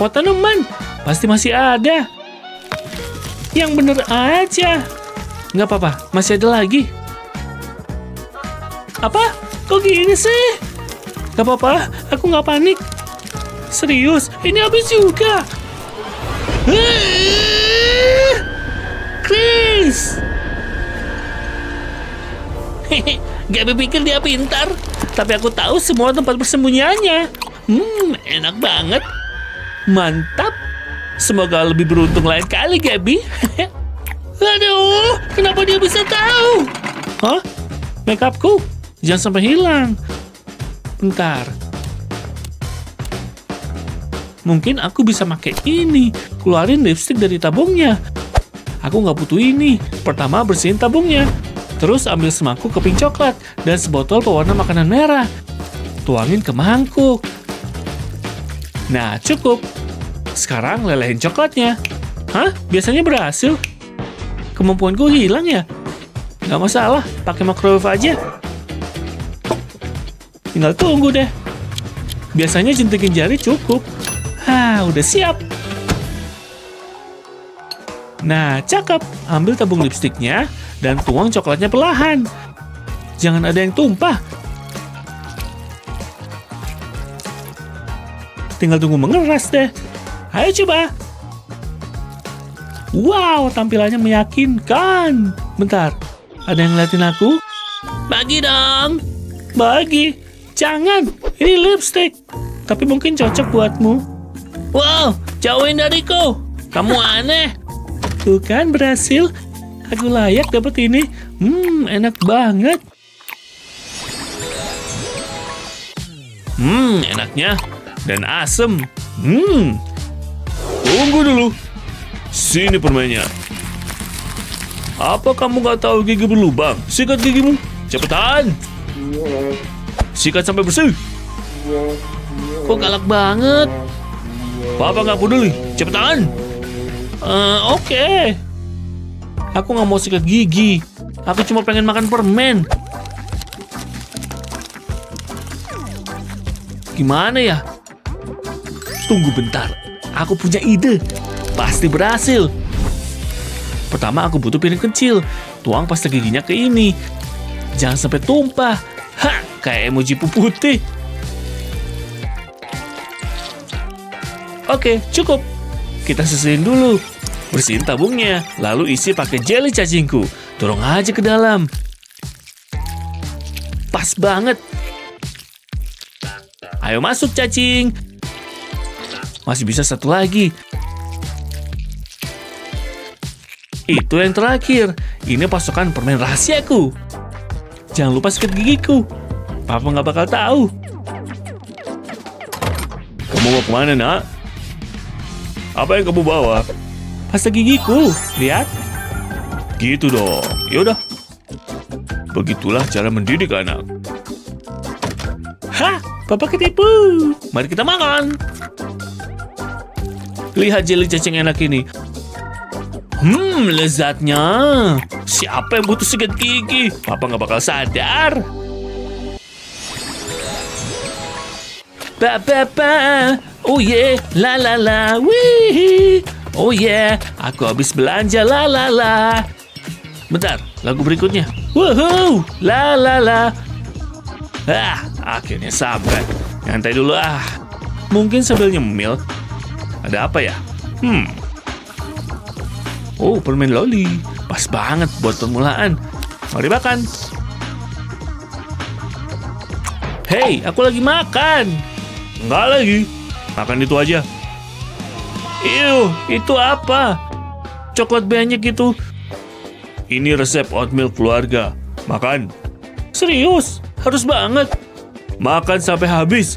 Pot tanaman. Pasti masih ada. Yang bener aja. Nggak apa-apa, masih ada lagi. Apa? Kok gini sih? Nggak apa-apa, aku nggak panik. Serius, ini habis juga. Chris! Gak berpikir dia pintar. Tapi aku tahu semua tempat persembunyiannya. Enak banget. Mantap. Semoga lebih beruntung lain kali, Gabby. Aduh, kenapa dia bisa tahu? Hah? Makeupku? Jangan sampai hilang. Bentar. Mungkin aku bisa pakai ini. Keluarin lipstick dari tabungnya. Aku nggak butuh ini. Pertama, bersihin tabungnya. Terus ambil semangkuk keping coklat dan sebotol pewarna makanan merah. Tuangin ke mangkuk. Nah, cukup. Sekarang lelehin coklatnya. Hah? Biasanya berhasil? Kemampuanku hilang ya? Nggak masalah, pakai microwave aja. Tinggal tunggu deh. Biasanya jentikin jari cukup. Udah siap. Nah, cakep. Ambil tabung lipstiknya dan tuang coklatnya perlahan. Jangan ada yang tumpah. Tinggal tunggu mengeras deh. Ayo coba. Wow, tampilannya meyakinkan. Bentar, ada yang ngeliatin aku? Bagi dong. Bagi. Jangan, ini lipstick. Tapi mungkin cocok buatmu. Wow, jauhin dariku. Kamu aneh. Tuh kan, berhasil. Aku layak dapat ini. Enak banget. Enaknya. Dan asem. Tunggu dulu. Sini permennya. Apa kamu gak tahu gigi berlubang? Sikat gigimu. Cepetan. Sikat sampai bersih. Kok galak banget? Papa gak peduli. Cepetan. Oke. Aku gak mau sikat gigi. Aku cuma pengen makan permen. Gimana ya? Tunggu bentar. Aku punya ide. Pasti berhasil. Pertama aku butuh piring kecil. Tuang pasta giginya ke ini. Jangan sampai tumpah. Kayak emoji putih. Oke, cukup. Kita sisihin dulu. Bersihin tabungnya. Lalu isi pakai jeli cacingku. Dorong aja ke dalam. Pas banget. Ayo masuk cacing. Masih bisa satu lagi. Itu yang terakhir. Ini pasokan permen rahasiaku. Jangan lupa sikat gigiku. Papa nggak bakal tahu. Kamu mau kemana, nak? Apa yang kamu bawa? Pasta gigiku. Lihat. Gitu dong. Yaudah. Begitulah cara mendidik anak. Hah, Papa ketipu. Mari kita makan. Lihat jelly cacing enak ini. Lezatnya. Siapa yang butuh sikat gigi? Papa nggak bakal sadar. Papa. Oh yeah, la la la. Wih. Oh yeah, aku habis belanja, la la la. Bentar, lagu berikutnya. Woohoo, la la la. Akhirnya sampai. Nyantai dulu ah. Mungkin sambil nyemil. Ada apa ya? Oh, permen loli. Pas banget buat permulaan. Mari makan. Hei, aku lagi makan. Enggak lagi. Makan itu aja. Itu apa? Coklat banyak itu. Ini resep oatmeal keluarga. Makan. Serius? Harus banget. Makan sampai habis.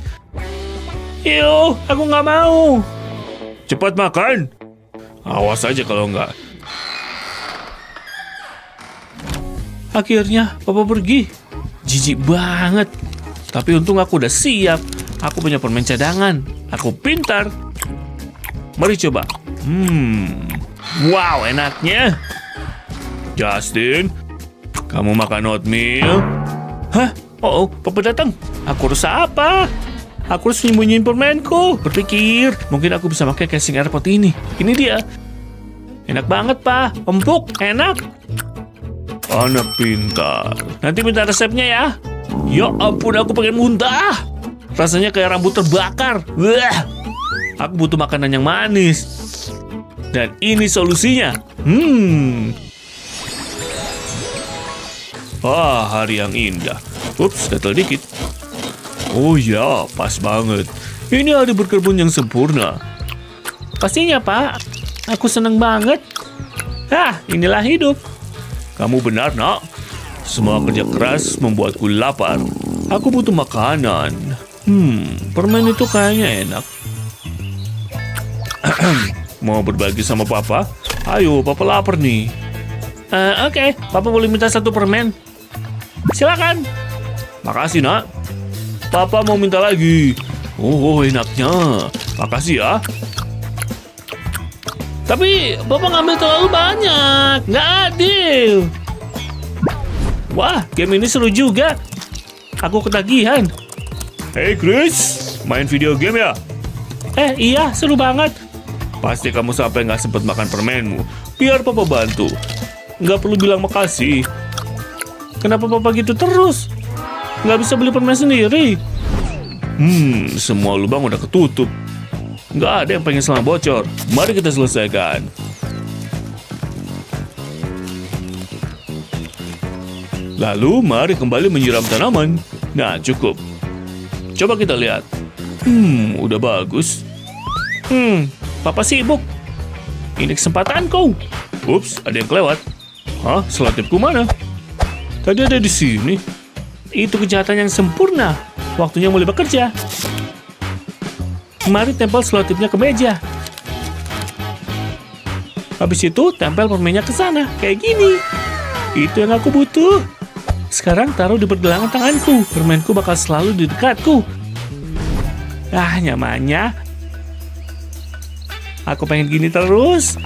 Aku nggak mau. Cepat makan. Awas aja kalau nggak. Akhirnya Papa pergi. Jijik banget. Tapi untung aku udah siap. Aku punya permen cadangan. Aku pintar. Mari coba. Wow, enaknya. Justin, kamu makan oatmeal? Hah? Oh, Papa datang. Aku harus apa? Aku harus nyembunyiin permenku. Berpikir, mungkin aku bisa pakai casing airport ini. Ini dia. Enak banget, Pak. Empuk, enak. Anak pintar. Nanti minta resepnya ya. Ya ampun, aku pengen muntah. Rasanya kayak rambut terbakar. Wah. Aku butuh makanan yang manis. Dan ini solusinya. Hari yang indah. Ups, gatal dikit. Oh ya, pas banget. Ini hari berkebun yang sempurna. Pastinya, Pak. Aku seneng banget. Inilah hidup. Kamu benar, Nak. Semua kerja keras membuatku lapar. Aku butuh makanan. Permen itu kayaknya enak. Mau berbagi sama Papa? Ayo, Papa lapar nih. Oke, Papa boleh minta satu permen? Silakan. Makasih, Nak. Papa mau minta lagi. Oh, enaknya. Makasih ya. Tapi Papa ngambil terlalu banyak. Nggak adil. Wah, game ini seru juga. Aku ketagihan. Hey Chris, main video game ya? Iya, seru banget. Pasti kamu sampai nggak sempat makan permenmu. Biar Papa bantu. Nggak perlu bilang makasih. Kenapa Papa gitu terus? Nggak bisa beli permen sendiri. Semua lubang udah ketutup. Nggak ada yang pengen selang bocor. Mari kita selesaikan. Lalu mari kembali menyiram tanaman. Nah, cukup. Coba kita lihat. Udah bagus. Papa sibuk. Ini kesempatanku. Ups, ada yang kelewat. Hah, selotipku mana? Tadi ada di sini. Itu kejahatan yang sempurna. Waktunya mulai bekerja. Mari tempel selotipnya ke meja. Habis itu tempel permennya ke sana, kayak gini. Itu yang aku butuh. Sekarang taruh di pergelangan tanganku. Permenku bakal selalu di dekatku. Nyamannya. Aku pengen gini terus.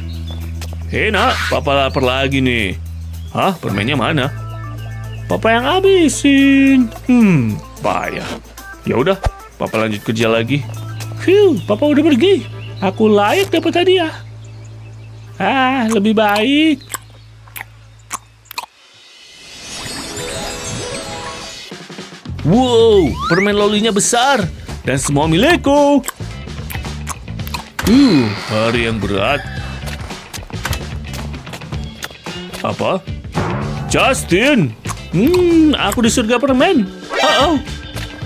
Hei, Nak, Papa lapar lagi nih. Hah, permennya mana? Papa yang habisin. Payah. Ya udah, Papa lanjut kerja lagi. Papa udah pergi. Aku layak dapat hadiah. Lebih baik. Wow, permen lolinya besar. Dan semua milikku. Hari yang berat. Apa? Justin. Aku di surga permen.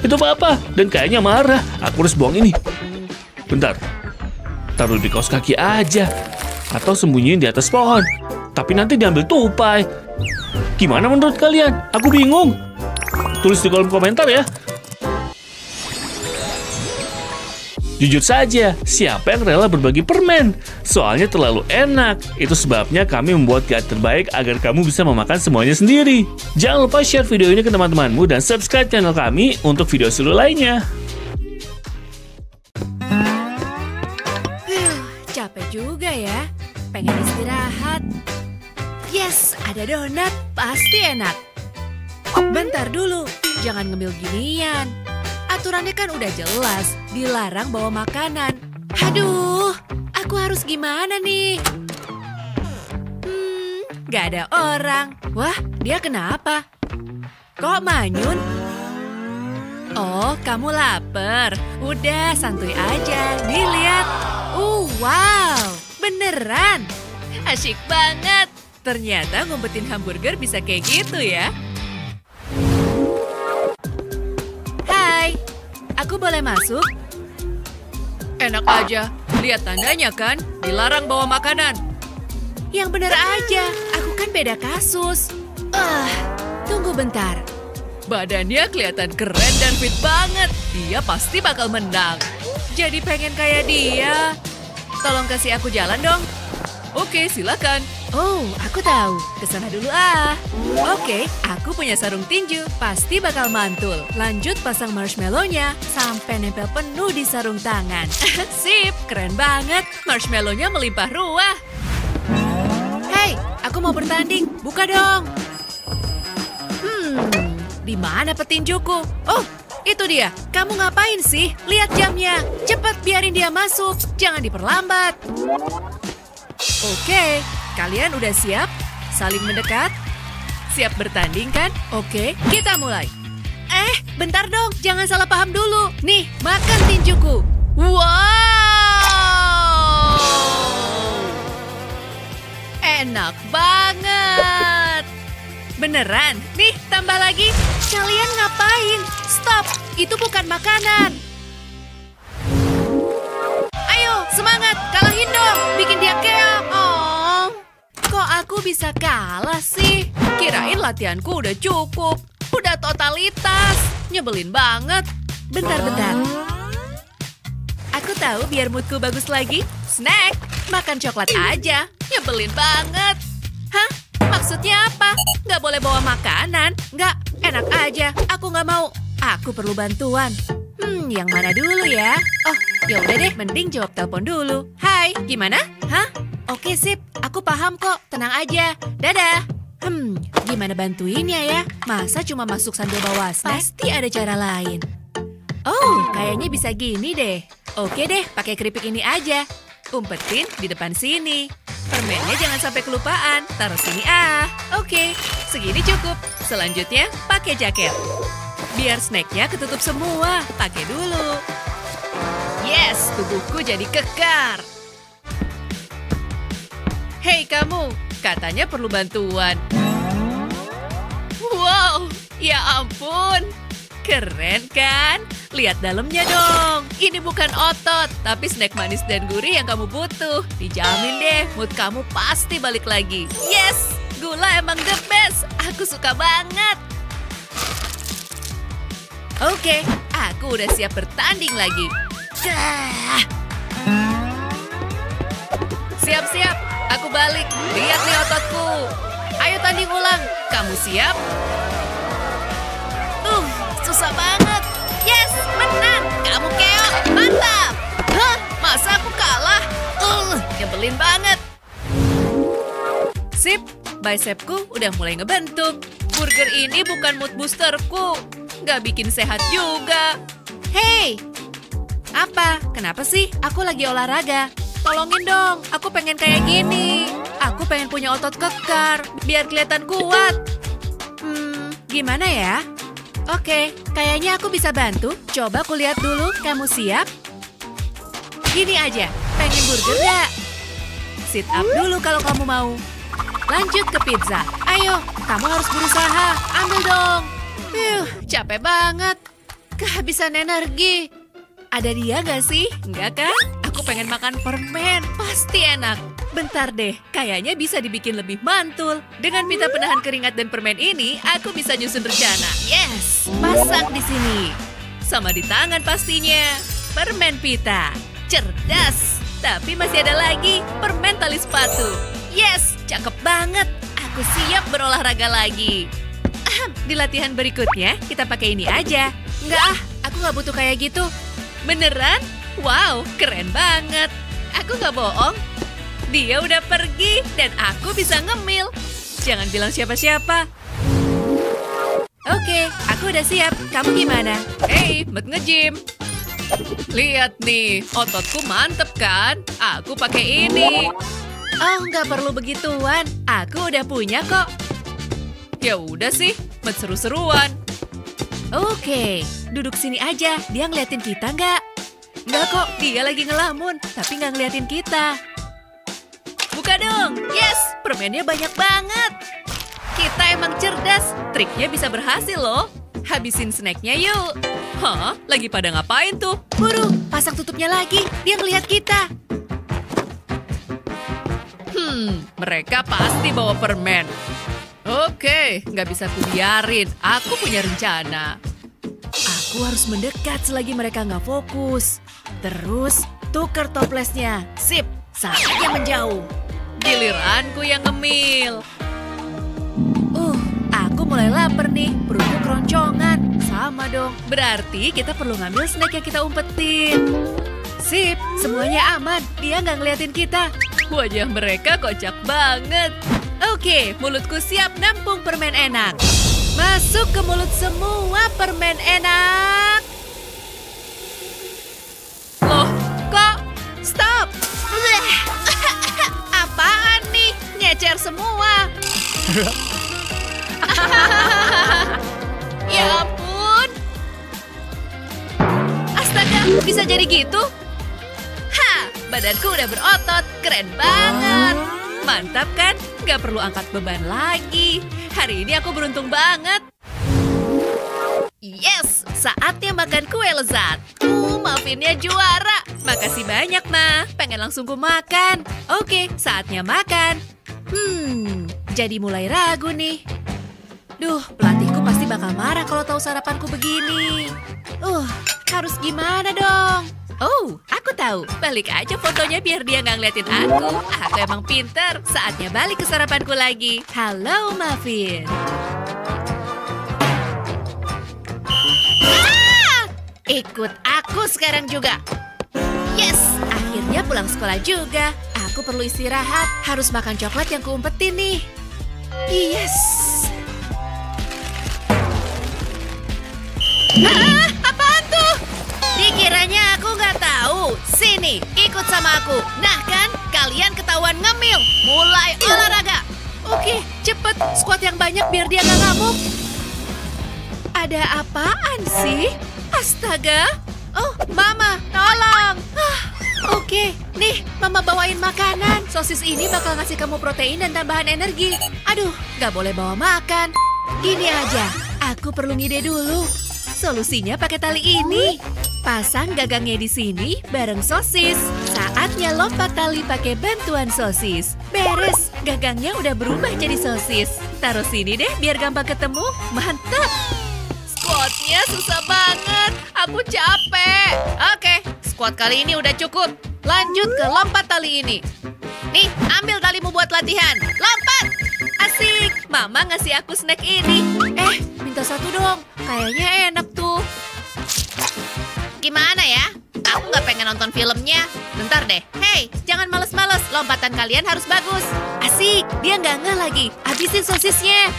Itu Papa. Dan kayaknya marah. Aku harus buang ini. Bentar. Taruh di kaos kaki aja. Atau sembunyiin di atas pohon. Tapi nanti diambil tupai. Gimana menurut kalian? Aku bingung. Tulis di kolom komentar ya. Jujur saja, siapa yang rela berbagi permen? Soalnya terlalu enak. Itu sebabnya kami membuat guide terbaik agar kamu bisa memakan semuanya sendiri. Jangan lupa share video ini ke teman-temanmu dan subscribe channel kami untuk video seru lainnya. Capek juga ya. Pengen istirahat. Yes, ada donat. Pasti enak. Bentar dulu, jangan ngemil ginian. Aturannya kan udah jelas, dilarang bawa makanan. Aduh, aku harus gimana nih? Gak ada orang. Wah, dia kenapa? Kok manyun? Oh, kamu lapar. Udah, santuy aja. Nih, lihat. Wow, beneran. Asyik banget. Ternyata ngumpetin hamburger bisa kayak gitu ya. Hai, aku boleh masuk? Enak aja, lihat tandanya kan, dilarang bawa makanan. Yang bener aja, aku kan beda kasus. Tunggu bentar. Badannya kelihatan keren dan fit banget. Dia pasti bakal menang. Jadi pengen kayak dia. Tolong kasih aku jalan dong. Oke, silakan. Oh, aku tahu. Kesana dulu ah. Oke, aku punya sarung tinju. Pasti bakal mantul. Lanjut pasang marshmallow-nya sampai nempel penuh di sarung tangan. Sip, keren banget. Marshmallow-nya melimpah ruah. Hei, aku mau bertanding. Buka dong. Di mana petinjuku? Oh, itu dia. Kamu ngapain sih? Lihat jamnya. Cepat biarin dia masuk. Jangan diperlambat. Oke, kalian udah siap? Saling mendekat? Siap bertanding kan? Oke, kita mulai. Bentar dong, jangan salah paham dulu. Nih, makan tinjuku. Wow! Enak banget. Beneran? Nih, tambah lagi. Kalian ngapain? Stop, itu bukan makanan. Ayo, semangat, kalahin dong. Bikin dia keok. Oh, kok aku bisa kalah sih? Kirain latihanku udah cukup. Udah totalitas. Nyebelin banget. Bentar-bentar. Aku tahu biar moodku bagus lagi. Snack, makan coklat aja. Nyebelin banget. Hah? Maksudnya apa? Nggak boleh bawa makanan? Nggak, enak aja. Aku nggak mau. Aku perlu bantuan. Yang mana dulu ya? Oh, ya udah deh, mending jawab telepon dulu. Hai, gimana? Hah? Oke, sip. Aku paham kok. Tenang aja. Dadah. Gimana bantuinnya ya? Masa cuma masuk sambil bawa snack? Pasti ada cara lain. Oh, kayaknya bisa gini deh. Oke deh, pakai keripik ini aja. Umpetin di depan sini. Permennya jangan sampai kelupaan. Taruh sini ah. Oke, segini cukup. Selanjutnya, pakai jaket. Biar snacknya ketutup semua. Pakai dulu. Yes, tubuhku jadi kekar. Hei kamu, katanya perlu bantuan. Wow, ya ampun. Keren kan? Lihat dalamnya dong. Ini bukan otot, tapi snack manis dan gurih yang kamu butuh. Dijamin deh, mood kamu pasti balik lagi. Yes, gula emang the best. Aku suka banget. Oke, aku udah siap bertanding lagi. Siap-siap, aku balik. Lihat nih ototku. Ayo tanding ulang. Kamu siap? Susah banget. Yes, menang. Kamu keok. Mantap. Hah? Masa aku kalah? Nyebelin banget. Sip, bicepku udah mulai ngebentuk. Burger ini bukan mood boosterku. Nggak bikin sehat juga. Hey, apa? Kenapa sih? Aku lagi olahraga. Tolongin dong, aku pengen kayak gini. Aku pengen punya otot kekar, biar kelihatan kuat. Gimana ya? Oke, kayaknya aku bisa bantu. Coba aku lihat dulu, kamu siap? Gini aja, pengen burger nggak? Sit up dulu kalau kamu mau. Lanjut ke pizza. Ayo, kamu harus berusaha. Ambil dong. Capek banget. Kehabisan energi. Ada dia nggak sih? Nggak kan? Aku pengen makan permen. Pasti enak. Bentar deh, kayaknya bisa dibikin lebih mantul. Dengan pita penahan keringat dan permen ini, aku bisa nyusun rencana. Yes, pasang di sini. Sama di tangan pastinya. permen pita. Cerdas. Tapi masih ada lagi, permen tali sepatu. Yes, cakep banget. Aku siap berolahraga lagi. Di latihan berikutnya, kita pakai ini aja. Enggak aku nggak butuh kayak gitu. Beneran? Wow, keren banget. Aku nggak bohong. Dia udah pergi dan aku bisa ngemil. Jangan bilang siapa-siapa. Oke, aku udah siap. Kamu gimana? Hey, buat nge-gym. Lihat nih, ototku mantep kan? Aku pakai ini. Oh, nggak perlu begituan. Aku udah punya kok. Ya udah sih, buat seru-seruan. Oke, duduk sini aja. Dia ngeliatin kita nggak? Nggak kok, dia lagi ngelamun, tapi nggak ngeliatin kita. Buka dong. Yes, permennya banyak banget. Kita emang cerdas. Triknya bisa berhasil loh. Habisin snacknya yuk. Hah? Lagi pada ngapain tuh? Buru, pasang tutupnya lagi. Dia ngeliat kita. Mereka pasti bawa permen. Oke, nggak bisa kubiarin. Aku punya rencana. Aku harus mendekat selagi mereka nggak fokus. Terus, tuker toplesnya. Sip, saatnya menjauh. Giliranku yang ngemil. Aku mulai lapar nih. Perutku keroncongan. Sama dong. Berarti kita perlu ngambil snack yang kita umpetin. Sip, semuanya aman. Dia nggak ngeliatin kita. Wajah mereka kocak banget. Oke, mulutku siap nampung permen enak. Masuk ke mulut semua permen enak. Loh, kok? Stop! Apaan nih? Ngecer semua. Ya ampun. Astaga, bisa jadi gitu? Badanku udah berotot, keren banget. Mantap kan? Gak perlu angkat beban lagi. Hari ini aku beruntung banget. Yes, saatnya makan kue lezat. Muffinnya juara. Makasih banyak, Ma. Pengen langsung ku makan. Oke, saatnya makan. Jadi mulai ragu nih. Duh, pelatihku pasti bakal marah kalau tahu sarapanku begini. Harus gimana dong? Oh, aku tahu. Balik aja fotonya biar dia nggak ngeliatin aku. Aku emang pinter. Saatnya balik ke sarapanku lagi. Halo, Muffin. Ikut aku sekarang juga. Yes, akhirnya pulang sekolah juga. Aku perlu istirahat. Harus makan coklat yang kuumpetin nih. Yes. Apaan tuh? Dikiranya aku nggak tahu. Sini, ikut sama aku. Nah kan, kalian ketahuan ngemil. Mulai olahraga. Oke, cepet. Squat yang banyak biar dia nggak ngamuk. Ada apaan sih? Astaga. Oh, Mama, tolong. Oke, nih Mama bawain makanan. Sosis ini bakal ngasih kamu protein dan tambahan energi. Aduh, nggak boleh bawa makan. Gini aja, aku perlu ngide dulu. Solusinya pakai tali ini. Pasang gagangnya di sini bareng sosis. Saatnya lompat tali pakai bantuan sosis. Beres, gagangnya udah berubah jadi sosis. Taruh sini deh biar gampang ketemu. Mantap. Squatnya susah banget. Aku capek. Oke, squat kali ini udah cukup. Lanjut ke lompat tali ini. Nih, ambil talimu buat latihan. Lompat. Asik. Mama ngasih aku snack ini. Minta satu dong. Kayaknya enak tuh. Gimana ya? Aku nggak pengen nonton filmnya. Bentar deh. Hey, jangan males-males. Lompatan kalian harus bagus. Asik. Dia nggak ngeh lagi. Habisin sosisnya.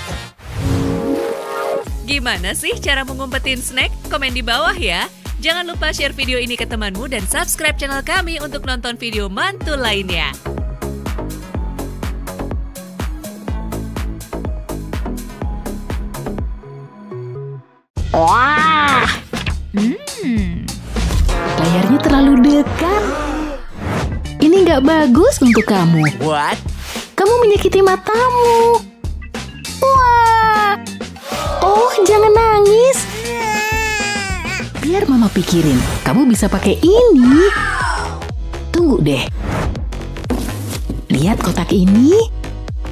Gimana sih cara mengumpetin snack? Komen di bawah ya. Jangan lupa share video ini ke temanmu dan subscribe channel kami untuk nonton video mantul lainnya. Wah, Layarnya terlalu dekat. Ini nggak bagus untuk kamu. What? Kamu menyakiti matamu. Wah. Oh, jangan nangis. Biar Mama pikirin. Kamu bisa pakai ini. Tunggu deh. Lihat kotak ini.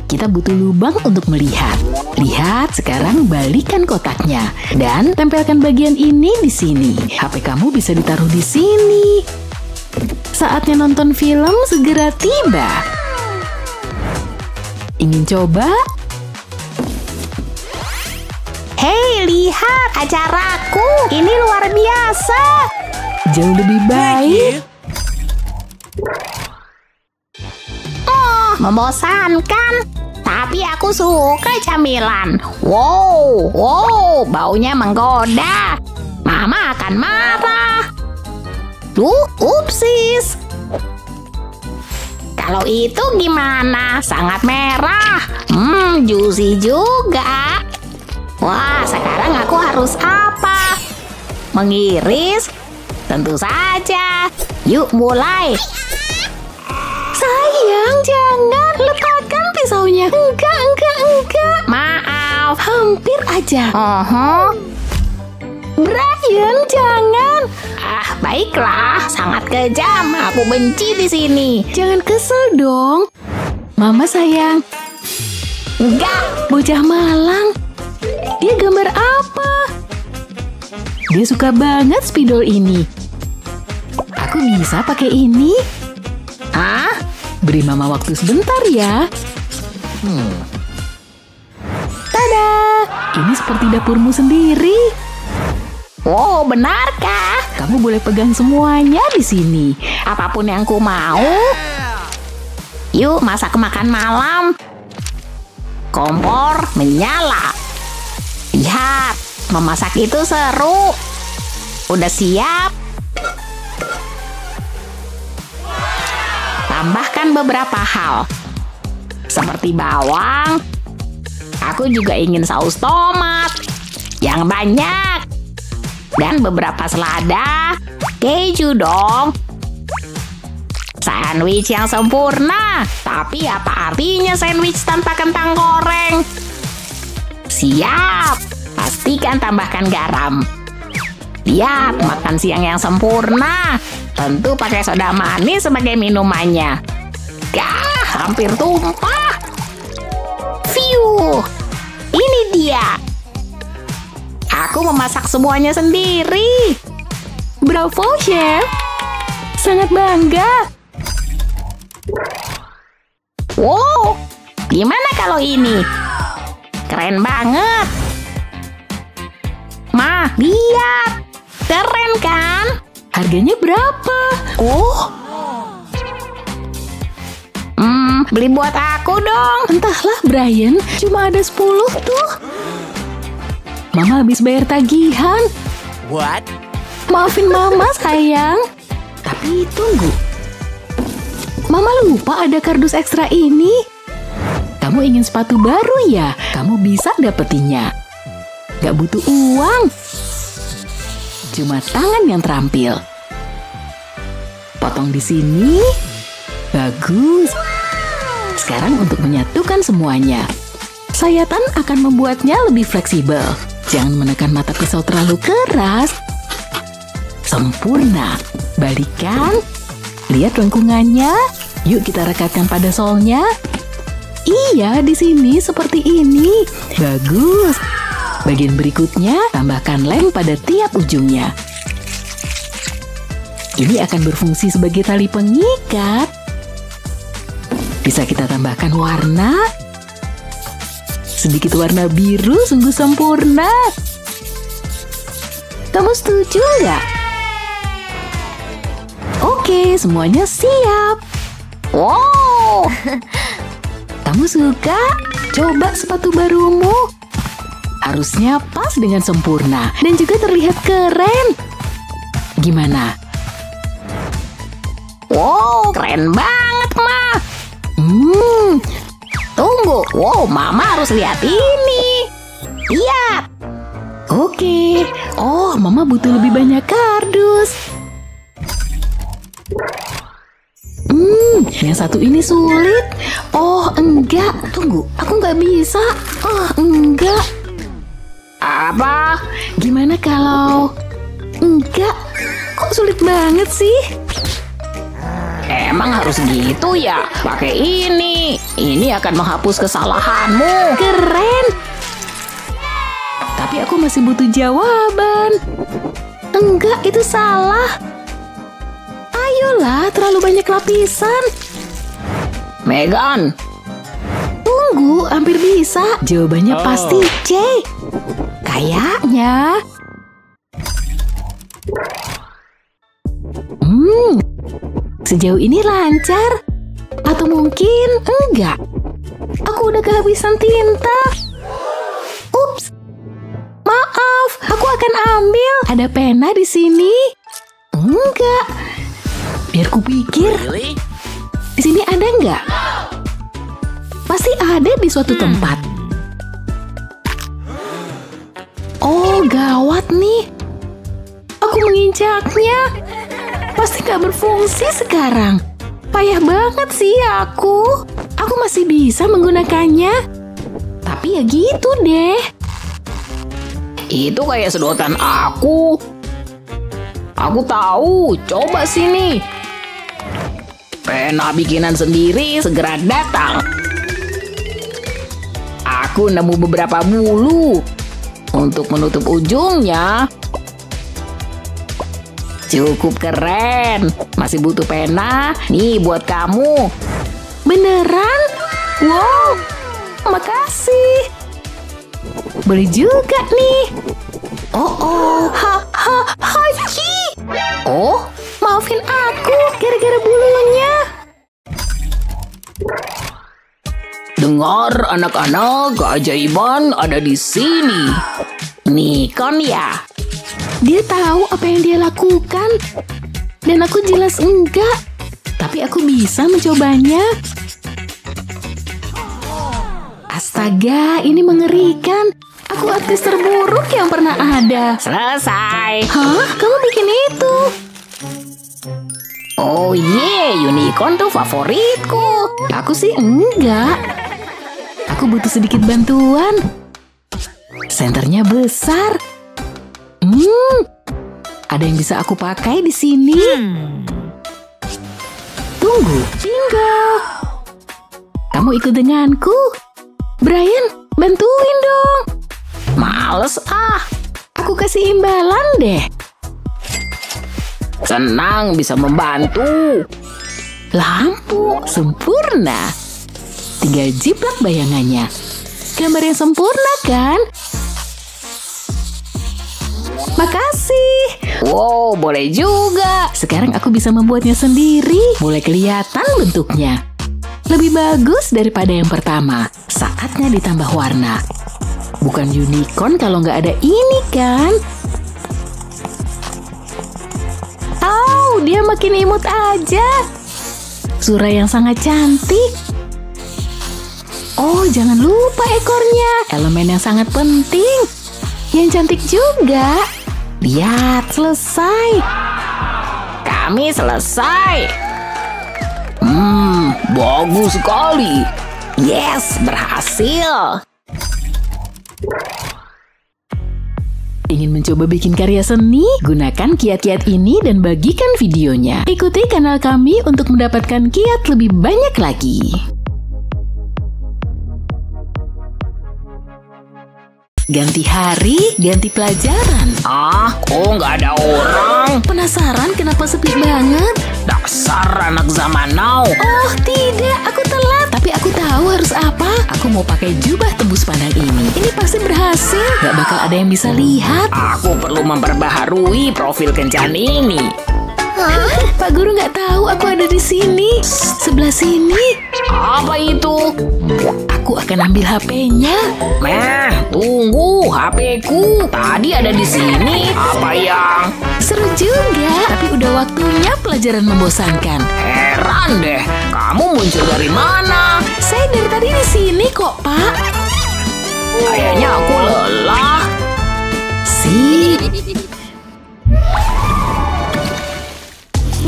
Kita butuh lubang untuk melihat. Lihat, sekarang balikan kotaknya dan tempelkan bagian ini di sini. HP kamu bisa ditaruh di sini. Saatnya nonton film segera tiba. Ingin coba? Hei, lihat acaraku. Ini luar biasa. Jauh lebih baik. Oh, membosankan. Tapi aku suka camilan. Wow, baunya menggoda. Mama akan marah. Upsis. Kalau itu gimana? Sangat merah. Juicy juga. Wah, sekarang aku harus apa? Mengiris? Tentu saja. Yuk mulai. Sayang, jangan letakkan pisaunya. Enggak. Maaf. Hampir aja. Brian, jangan. Baiklah. Sangat kejam. Aku benci di sini. Jangan kesel dong. Mama sayang. Enggak. Bocah malang. Dia gambar apa? Dia suka banget spidol ini. Aku bisa pakai ini. Hah? Beri mama waktu sebentar ya. Tada! Ini seperti dapurmu sendiri. Wow, benarkah? Kamu boleh pegang semuanya di sini. Apapun yang ku mau. Yuk, masak makan malam. Kompor menyala. Lihat, memasak itu seru. Udah siap? Tambahkan beberapa hal. Seperti bawang. Aku juga ingin saus tomat. Yang banyak. Dan beberapa selada. Keju dong. Sandwich yang sempurna. Tapi apa artinya sandwich tanpa kentang goreng? Siap. Pastikan tambahkan garam. Lihat, makan siang yang sempurna. Tentu pakai soda manis sebagai minumannya. Hampir tumpah. Fiu. Ini dia. Aku memasak semuanya sendiri. Bravo, Chef. Sangat bangga. Wow, gimana kalau ini? Keren banget. Ma, lihat. Keren kan? Harganya berapa? Beli buat aku dong. Entahlah, Brian. Cuma ada 10 tuh. Mama habis bayar tagihan. What? Maafin Mama, sayang. Tapi tunggu. Mama lupa ada kardus ekstra ini. Kamu ingin sepatu baru ya? Kamu bisa dapetinnya. Gak butuh uang. Cuma tangan yang terampil. Potong di sini. Bagus. Sekarang untuk menyatukan semuanya. Sayatan akan membuatnya lebih fleksibel. Jangan menekan mata pisau terlalu keras. Sempurna. Balikan. Lihat lengkungannya. Yuk kita rekatkan pada solnya. Iya, di sini seperti ini. Bagus. Bagian berikutnya, tambahkan lem pada tiap ujungnya. Ini akan berfungsi sebagai tali pengikat. Bisa kita tambahkan warna. Sedikit warna biru sungguh sempurna. Kamu setuju nggak? Oke, semuanya siap. Wow. Kamu suka? Coba sepatu barumu. Harusnya pas dengan sempurna dan juga terlihat keren. Gimana? Wow, keren banget, Ma. Tunggu. Wow, Mama harus lihat ini. Lihat. Oke. Oh, Mama butuh lebih banyak kardus. Yang satu ini sulit. Oh, enggak. Tunggu, aku nggak bisa. Oh, enggak. Apa? Gimana kalau... Enggak. Kok sulit banget sih? Emang harus gitu ya? Pakai ini. Ini akan menghapus kesalahanmu. Keren. Tapi aku masih butuh jawaban. Enggak, itu salah. Ayolah, terlalu banyak lapisan. Megan, Tunggu, hampir bisa. Jawabannya pasti C. Kayaknya. Sejauh ini lancar. Atau mungkin enggak. Aku udah kehabisan tinta. Ups. Maaf, aku akan ambil. Ada pena di sini? Enggak. Biar kupikir. Di sini ada enggak? Pasti ada di suatu tempat. Oh, gawat nih. Aku menginjaknya. Pasti gak berfungsi sekarang. Payah banget sih aku. Aku masih bisa menggunakannya. Tapi ya gitu deh. itu kayak sedotan aku. Aku tahu, coba sini. Pena bikinan sendiri segera datang. Aku nemu beberapa bulu. Untuk menutup ujungnya. Cukup keren. Masih butuh pena? Nih buat kamu. Beneran? Wow, makasih. Boleh juga nih. Haji. Oh, Maafin aku, gara-gara bulunya. dengar anak-anak, keajaiban ada di sini. Nih kan ya. Dia tahu apa yang dia lakukan. Dan aku jelas enggak. Tapi aku bisa mencobanya. Astaga, ini mengerikan. Aku artis terburuk yang pernah ada. Selesai. Hah? Kamu bikin itu? Oh unicorn tuh favoritku. Aku sih enggak. Aku butuh sedikit bantuan. Senternya besar. Ada yang bisa aku pakai di sini. Tunggu, bingo. Kamu ikut denganku. Brian, bantuin dong. Males ah. Aku kasih imbalan deh. Senang bisa membantu. Lampu sempurna. Tinggal jiplak bayangannya. Gambar yang sempurna kan? Makasih. Wow, boleh juga. Sekarang aku bisa membuatnya sendiri. Mulai kelihatan bentuknya. Lebih bagus daripada yang pertama. Saatnya ditambah warna. Bukan unicorn kalau nggak ada ini kan? Oh, dia makin imut aja. Sura yang sangat cantik. Oh, jangan lupa ekornya. Elemen yang sangat penting. Yang cantik juga. Lihat, selesai. Kami selesai. Bagus sekali. Yes, berhasil. Ingin mencoba bikin karya seni? Gunakan kiat-kiat ini dan bagikan videonya. Ikuti kanal kami untuk mendapatkan kiat lebih banyak lagi. Ganti hari, ganti pelajaran. Kok nggak ada orang? Penasaran kenapa sepi banget? Dasar anak zaman now. Oh tidak, aku telat. Tapi aku tahu harus apa. Aku mau pakai jubah tembus pandang ini. Ini pasti berhasil. Gak bakal ada yang bisa lihat. Aku perlu memperbaharui profil kencan ini. Pak Guru nggak tahu aku ada di sini. Sebelah sini. Apa itu? Aku akan ambil HP-nya. Tunggu, HP-ku. Tadi ada di sini. Apa yang? Seru juga. Tapi udah waktunya pelajaran membosankan. Heran deh, kamu muncul dari mana? Saya dari tadi di sini kok, Pak. Kayaknya aku lelah. Sip.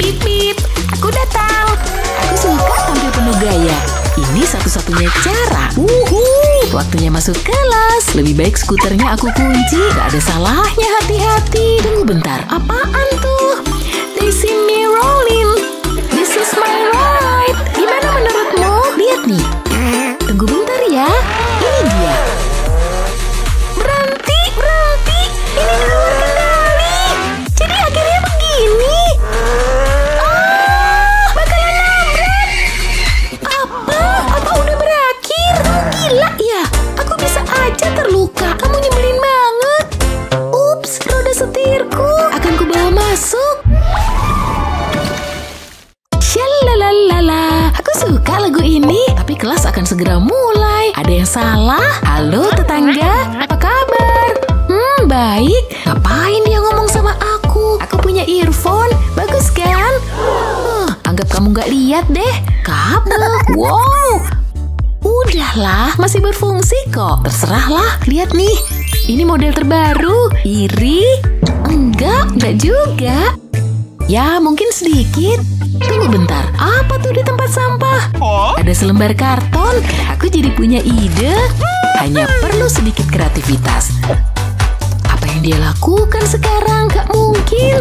Bip bip, aku datang. Aku suka tampil penuh gaya. Ini satu-satunya cara. Waktunya masuk kelas. Lebih baik skuternya aku kunci. Gak ada salahnya hati-hati. Tunggu bentar, apaan tuh? They see me rolling. This is my ride. Gimana menurutmu? Lihat nih. Tunggu bentar ya. Ini dia. Berhenti. suka lagu ini, tapi kelas akan segera mulai. Ada yang salah? Halo tetangga, apa kabar? Baik. Ngapain dia ngomong sama aku? Aku punya earphone, bagus kan? Anggap kamu nggak lihat deh. Kabel, wow. Udahlah, masih berfungsi kok. Terserahlah, lihat nih. Ini model terbaru. Iri? Enggak juga. Ya, mungkin sedikit. Tunggu bentar, apa tuh di tempat sampah? Ada selembar karton. Aku jadi punya ide. Hanya perlu sedikit kreativitas. Apa yang dia lakukan sekarang? Gak mungkin.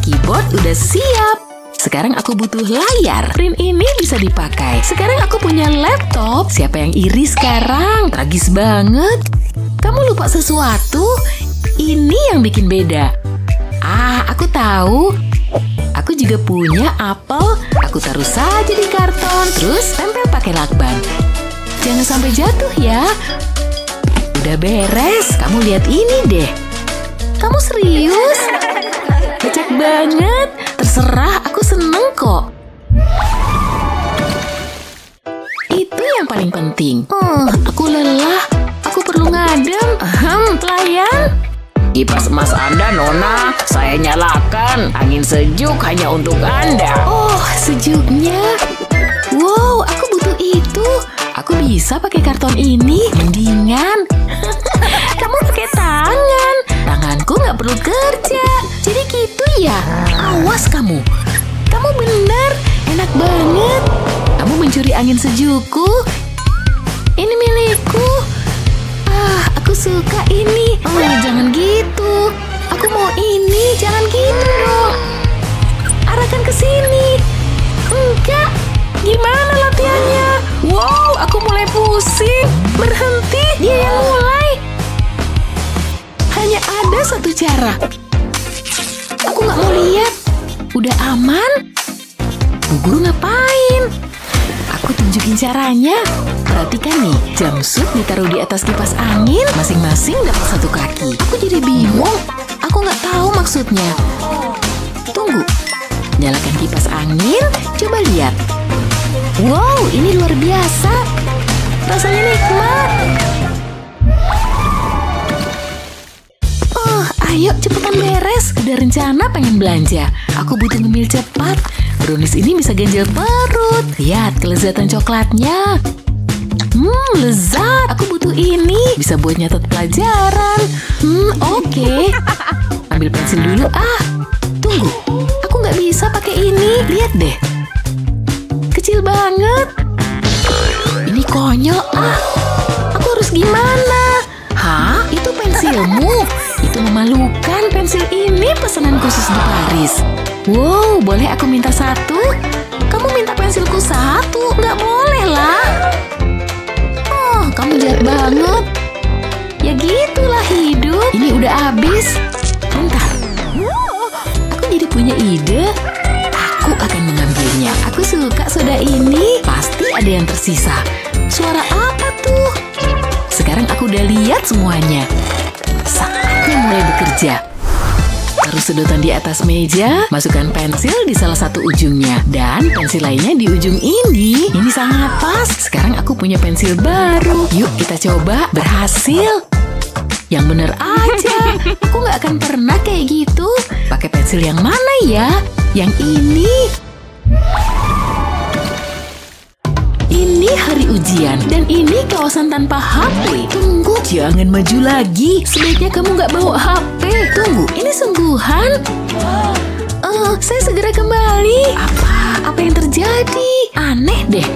Keyboard udah siap. Sekarang aku butuh layar. Print ini bisa dipakai. Sekarang aku punya laptop. Siapa yang iri sekarang? Tragis banget. Kamu lupa sesuatu? Ini yang bikin beda. Aku tahu. Aku juga punya apel. Aku taruh saja di karton, terus tempel pakai lakban. Jangan sampai jatuh ya. Udah beres. Kamu lihat ini deh. Kamu serius? Becek banget. Terserah, aku seneng kok. Itu yang paling penting. Aku lelah. Aku perlu ngadem. Pelayan. Kipas emas Anda, Nona. Saya nyalakan. Angin sejuk hanya untuk Anda. Oh, sejuknya. Wow, aku butuh itu. Aku bisa pakai karton ini. Mendingan. Kamu pakai tangan. Tanganku nggak perlu kerja. Jadi gitu ya. Awas kamu. Kamu benar. Enak banget. Kamu mencuri angin sejukku. Ini milikku. Aku suka ini. Jangan gitu. Aku mau ini. Jangan gitu dong. Arahkan ke sini. Enggak. Gimana latihannya? Wow, aku mulai pusing. Berhenti. Dia yang mulai. Hanya ada satu cara. Aku nggak mau lihat. Udah aman? Bu guru ngapain? Aku tunjukin caranya. Perhatikan nih, jumpsuit ditaruh di atas kipas angin, masing-masing dapat satu kaki. Aku jadi bingung. Aku nggak tahu maksudnya. Tunggu. Nyalakan kipas angin, coba lihat. Wow, ini luar biasa. Rasanya nikmat. Ayo cepetan beres. Udah rencana pengen belanja. Aku butuh ngemil cepat. Brownies ini bisa ganjil perut. Lihat kelezatan coklatnya. Lezat. Aku butuh ini. Bisa buat nyatet pelajaran. Oke. Ambil pensil dulu. Tunggu. Aku nggak bisa pakai ini. Lihat deh. Kecil banget. Ini konyol. Aku harus gimana? Itu pensilmu? Itu memalukan. Pensil ini pesanan khusus di Paris. Wow, boleh aku minta satu? Kamu minta pensilku satu? Nggak boleh lah. Kamu jahat banget. Ya gitulah hidup. Ini udah habis. Bentar. Aku jadi punya ide. Aku akan mengambilnya. Aku suka soda ini. Pasti ada yang tersisa. Suara apa tuh? Sekarang aku udah lihat semuanya. Saatnya mulai bekerja. Taruh sedotan di atas meja, masukkan pensil di salah satu ujungnya, dan pensil lainnya di ujung ini. Ini sangat pas. Sekarang aku punya pensil baru. Yuk kita coba. Berhasil. Yang bener aja. Aku nggak akan pernah kayak gitu. Pakai pensil yang mana ya? Yang ini. Ini hari ujian, dan ini kawasan tanpa HP. Tunggu, jangan maju lagi. Sebaiknya kamu nggak bawa HP. Tunggu, ini sungguhan. Saya segera kembali. Apa yang terjadi? Aneh deh.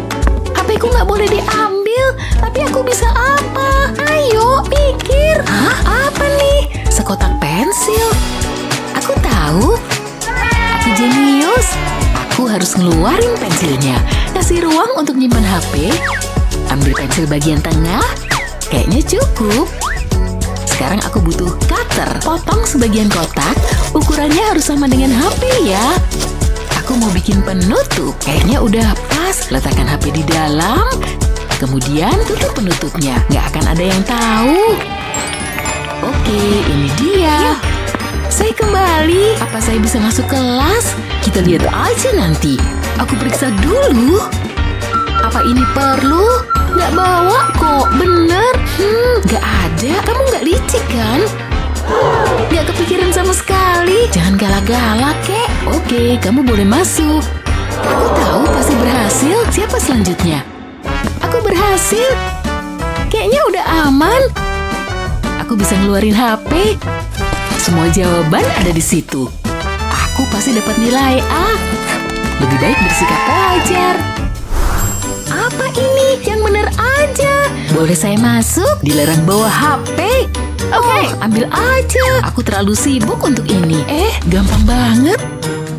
HP-ku nggak boleh diambil, tapi aku bisa apa? Ayo, pikir. Apa nih? Sekotak pensil. Aku tahu. Aku jenius. Aku harus ngeluarin pensilnya. Kasih ruang untuk nyimpan HP. Ambil pensil bagian tengah. Kayaknya cukup. Sekarang aku butuh cutter. Potong sebagian kotak. Ukurannya harus sama dengan HP ya. Aku mau bikin penutup. Kayaknya udah pas. Letakkan HP di dalam. Kemudian tutup penutupnya. Nggak akan ada yang tahu. Oke, ini dia. Saya kembali. Apa saya bisa masuk kelas? Kita lihat aja nanti. Aku periksa dulu. ini perlu? Nggak bawa kok, bener. Nggak ada. Kamu nggak licik kan? Nggak kepikiran sama sekali. Jangan galak-galak, kek. Oke, kamu boleh masuk. Aku tahu pasti berhasil. Siapa selanjutnya? Aku berhasil. Kayaknya udah aman. Aku bisa ngeluarin HP. Semua jawaban ada di situ. Aku pasti dapat nilai A. Lebih baik bersikap pelajar. Apa ini? Yang bener aja. Boleh saya masuk? Dilarang bawa HP. Oke, ambil aja. Aku terlalu sibuk untuk ini. Gampang banget.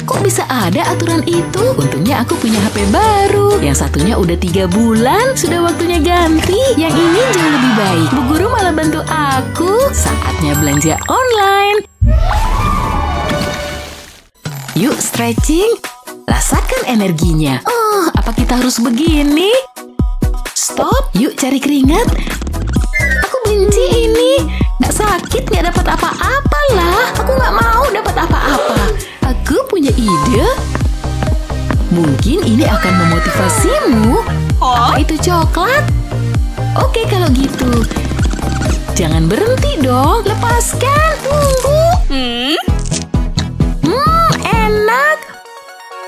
Kok bisa ada aturan itu? Untungnya aku punya HP baru. Yang satunya udah 3 bulan. Sudah waktunya ganti. Yang ini jauh lebih baik. Bu guru malah bantu aku. Saatnya belanja online. Yuk stretching. Rasakan energinya. Apa kita harus begini? Stop. Yuk cari keringat. Aku benci ini. Nggak sakit, nggak dapat apa-apa lah. Aku nggak mau dapat apa-apa. Aku punya ide. Mungkin ini akan memotivasimu. Apa itu coklat? Oke kalau gitu. Jangan berhenti dong. Lepaskan. Tunggu. Enak.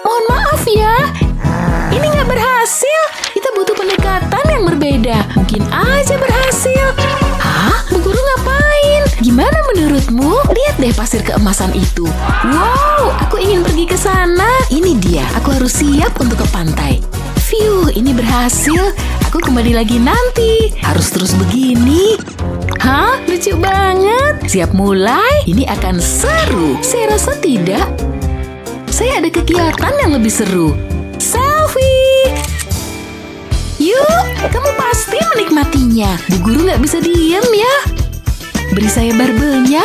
Mohon maaf ya. Ini nggak berhasil. Kita butuh pendekatan yang berbeda. Mungkin aja berhasil. Hah? Bu guru ngapain? Gimana menurutmu? Lihat deh pasir keemasan itu. Wow, aku ingin pergi ke sana. Ini dia. Aku harus siap untuk ke pantai. Phew, ini berhasil. Aku kembali lagi nanti. Harus terus begini. Hah? Lucu banget. Siap mulai? Ini akan seru. Saya rasa tidak. Saya ada kegiatan yang lebih seru. Selfie! Yuk, kamu pasti menikmatinya. Bu guru nggak bisa diem ya. Beri saya barbelnya.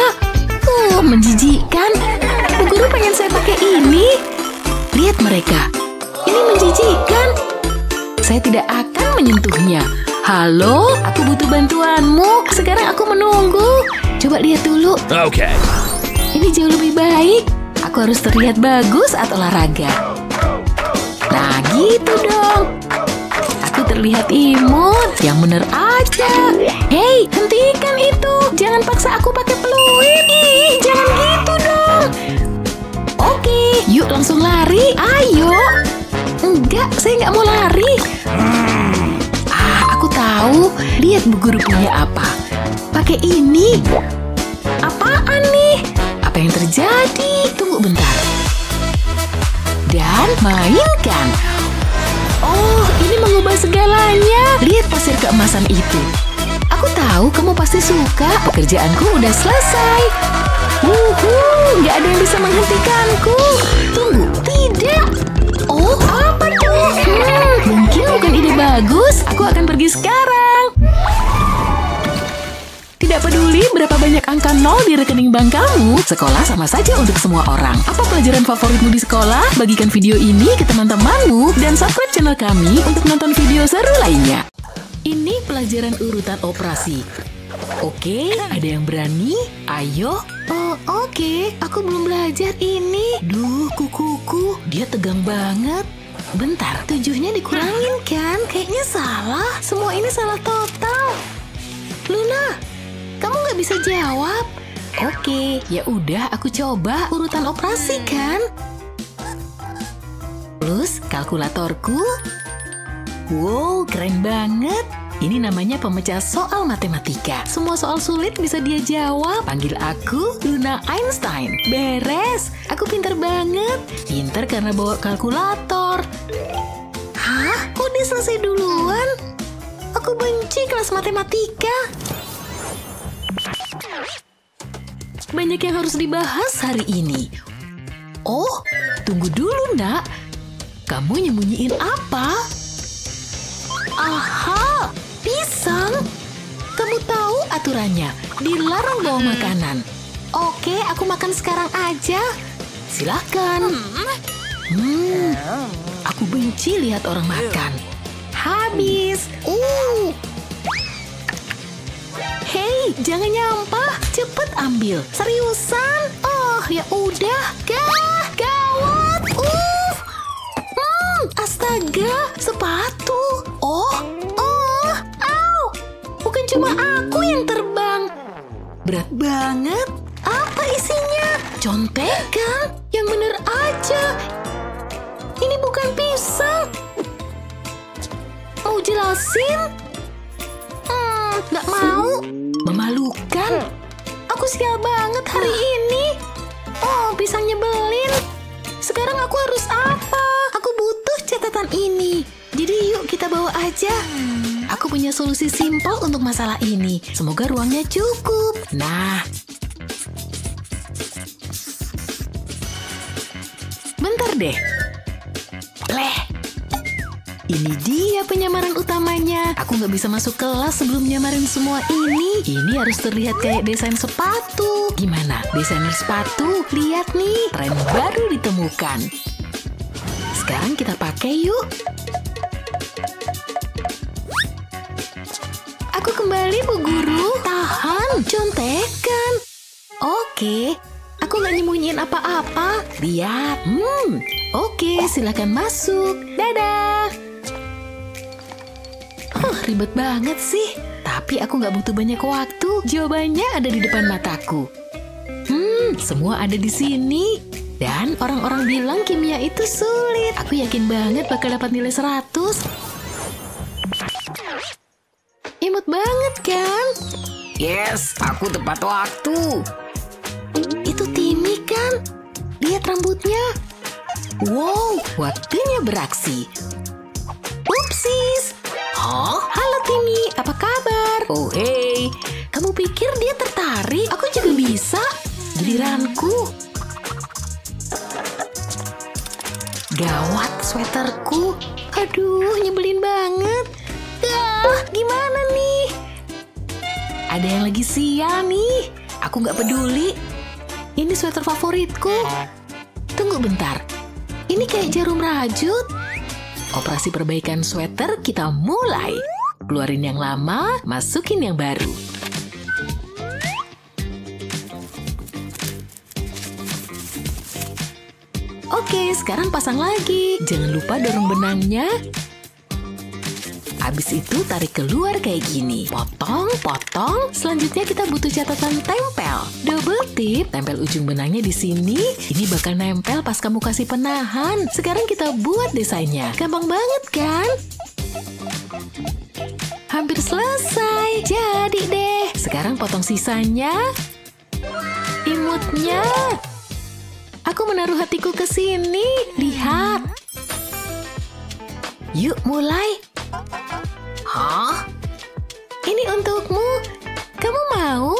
Menjijikkan. Bu guru pengen saya pakai ini. Lihat mereka. Ini menjijikkan. Saya tidak akan menyentuhnya. Halo, aku butuh bantuanmu. Sekarang aku menunggu. Coba lihat dulu. Oke. Ini jauh lebih baik. Aku harus terlihat bagus saat olahraga. Nah, gitu dong. Aku terlihat imut. Yang bener aja. Hei, hentikan itu. Jangan paksa aku pakai peluit. Ih, jangan gitu dong. Oke, yuk langsung lari. Ayo. Enggak, saya nggak mau lari. Aku tahu. Lihat bu guru punya apa. Pakai ini. Apaan nih? Apa yang terjadi? Tunggu bentar. Dan mainkan. Oh, ini mengubah segalanya. Lihat pasir keemasan itu. Aku tahu kamu pasti suka. Pekerjaanku udah selesai. Nggak ada yang bisa menghentikanku. Tunggu, tidak. Oh, apa tuh? Mungkin bukan ide bagus. Aku akan pergi sekarang. Tidak peduli berapa banyak angka 0 di rekening bank kamu, sekolah sama saja untuk semua orang. Apa pelajaran favoritmu di sekolah? Bagikan video ini ke teman-temanmu dan subscribe channel kami untuk nonton video seru lainnya. Ini pelajaran urutan operasi. Oke, ada yang berani? Ayo. Oh, oke. Aku belum belajar ini. Duh, kukuku. Dia tegang banget. Bentar, 7-nya dikurangin kan? Kayaknya salah. Semua ini salah total. Luna, kamu nggak bisa jawab. Oke, ya udah aku coba urutan operasi kan. Plus kalkulatorku. Wow, keren banget. Ini namanya pemecah soal matematika. Semua soal sulit bisa dia jawab. Panggil aku Luna Einstein. Beres. Aku pintar banget. Pintar karena bawa kalkulator. Hah? Kok dia selesai duluan? Aku benci kelas matematika. Banyak yang harus dibahas hari ini. Oh, tunggu dulu, Nak. Kamu nyembunyiin apa? Aha, pisang. Kamu tahu aturannya, dilarang bawa makanan. Oke, aku makan sekarang aja. Silakan. Aku benci lihat orang makan. Habis. Hei, jangan nyampah. Cepet ambil. Seriusan? Oh, ya udah. Gawat. Astaga, sepatu. Oh, jelasin? Nggak mau. Memalukan. Aku sial banget hari ini. Oh, pisang nyebelin. Sekarang aku harus apa? Aku butuh catatan ini. Jadi yuk kita bawa aja. Aku punya solusi simpel untuk masalah ini. Semoga ruangnya cukup. Nah. Bentar deh. Pleh. Ini dia penyamaran utamanya. Aku nggak bisa masuk kelas sebelum nyamarin semua ini. Ini harus terlihat kayak desain sepatu. Gimana? Desainer sepatu? Lihat nih, tren baru ditemukan. Sekarang kita pakai yuk. Aku kembali, Bu Guru. Tahan, contekan. Oke, aku nggak nyembunyiin apa-apa. Lihat. Oke, silakan masuk. Dadah. Ribet banget sih. Tapi aku nggak butuh banyak waktu. Jawabannya ada di depan mataku. Semua ada di sini. Dan orang-orang bilang kimia itu sulit. Aku yakin banget bakal dapat nilai 100. Imut banget kan? Yes, aku tepat waktu. Itu Timmy kan? Lihat rambutnya. Wow, waktunya beraksi. Upsis. Halo Timmy, apa kabar? Oh hey, Kamu pikir dia tertarik? Aku juga bisa. Giliranku. Gawat sweaterku. Aduh, nyebelin banget. Gimana nih? Ada yang lagi sial nih. Aku nggak peduli. Ini sweater favoritku. Tunggu bentar. Ini kayak jarum rajut. Operasi perbaikan sweater kita mulai. Keluarin yang lama, masukin yang baru. Oke, sekarang pasang lagi. Jangan lupa dorong benangnya. Habis itu tarik keluar kayak gini. Potong, potong. Selanjutnya kita butuh catatan tempel. Double tip, tempel ujung benangnya di sini. Ini bakal nempel pas kamu kasih penahan. Sekarang kita buat desainnya. Gampang banget kan? Hampir selesai. Jadi deh. Sekarang potong sisanya. Imutnya. Aku menaruh hatiku ke sini. Lihat. Yuk mulai. hah? Ini untukmu. Kamu mau?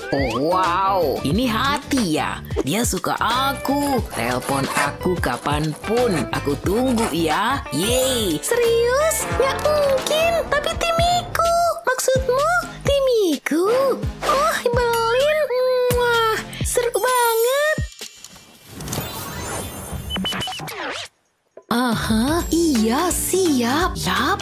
Oh wow, ini hati ya. Dia suka aku. Telepon aku kapanpun. Aku tunggu ya. Yeay. Serius? Nggak mungkin. Tapi Timiku. Maksudmu Timiku? Oh, nyebelin. Wah, seru banget. Iya, siap. Yap.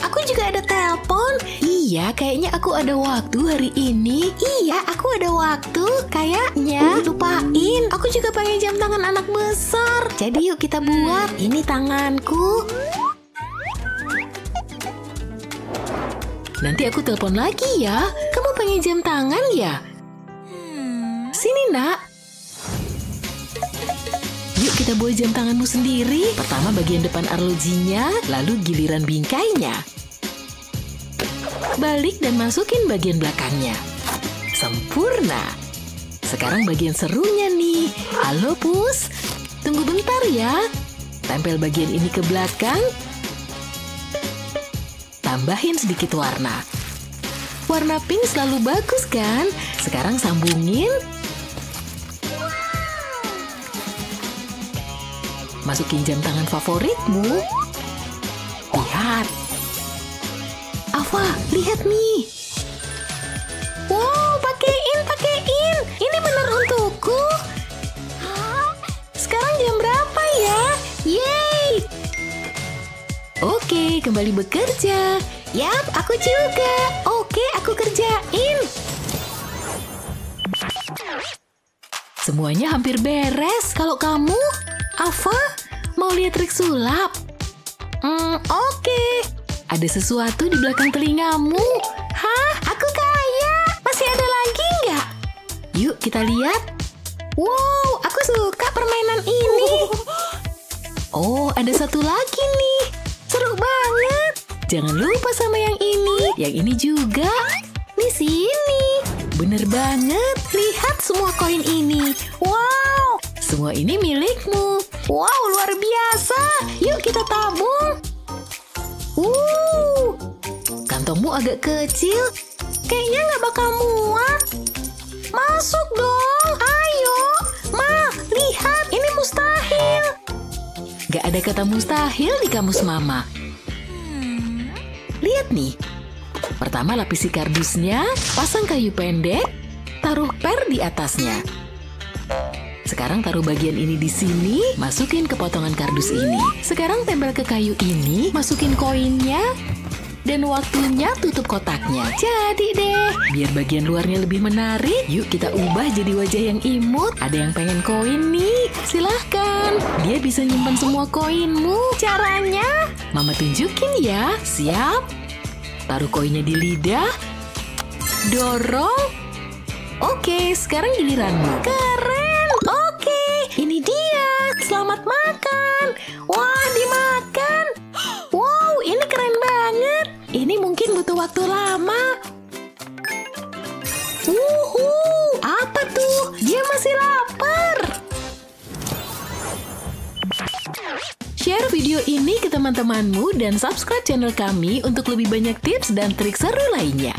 Aku juga ada telepon. Iya, kayaknya aku ada waktu hari ini. Iya, aku ada waktu. Kayaknya lupain. Aku juga pengen jam tangan anak besar. Jadi yuk kita buat. Ini tanganku. Nanti aku telepon lagi ya. Kamu pengen jam tangan ya? Sini nak. Yuk kita buat jam tanganmu sendiri. Pertama bagian depan arlojinya, lalu giliran bingkainya. Balik dan masukin bagian belakangnya. Sempurna. Sekarang bagian serunya nih. Halo Pus, tunggu bentar ya. Tempel bagian ini ke belakang. Tambahin sedikit warna. Warna pink selalu bagus kan? Sekarang sambungin. Masukin jam tangan favoritmu. Lihat. Afa, lihat nih. Wow, pakein. Ini bener untukku. Sekarang jam berapa ya? Yeay. Oke, kembali bekerja. Yap, aku juga. Oke, aku kerjain. Semuanya hampir beres. Kalau kamu, Afa, mau lihat trik sulap? Oke. Ada sesuatu di belakang telingamu. Hah? Aku kaya. Masih ada lagi nggak? Yuk kita lihat. Wow, aku suka permainan ini. Oh, ada satu lagi nih. Seru banget. Jangan lupa sama yang ini. Yang ini juga. Di sini. Bener banget. Lihat semua koin ini. Wow. Semua ini milikmu. Wow, luar biasa. Yuk kita tabung. Kantongmu agak kecil. Kayaknya nggak bakal muat. Masuk dong. Ayo. Ma, lihat. Ini mustahil. Gak ada kata mustahil di kamus Mama. Lihat nih. Pertama lapisi kardusnya, pasang kayu pendek, taruh per di atasnya. Sekarang taruh bagian ini di sini, masukin ke potongan kardus ini. Sekarang tempel ke kayu ini, masukin koinnya, dan waktunya tutup kotaknya. Jadi deh, biar bagian luarnya lebih menarik, yuk kita ubah jadi wajah yang imut. Ada yang pengen koin nih, silahkan. Dia bisa nyimpan semua koinmu. Caranya, Mama tunjukin ya. Siap? Taruh koinnya di lidah. Dorong. Oke, sekarang giliranmu. Keren. Oke, ini dia. Selamat makan. Wah, dimakan. Wow, ini keren banget. Ini mungkin butuh waktu lama. Apa tuh? Dia masih lapar. Share video ini ke teman-temanmu dan subscribe channel kami untuk lebih banyak tips dan trik seru lainnya.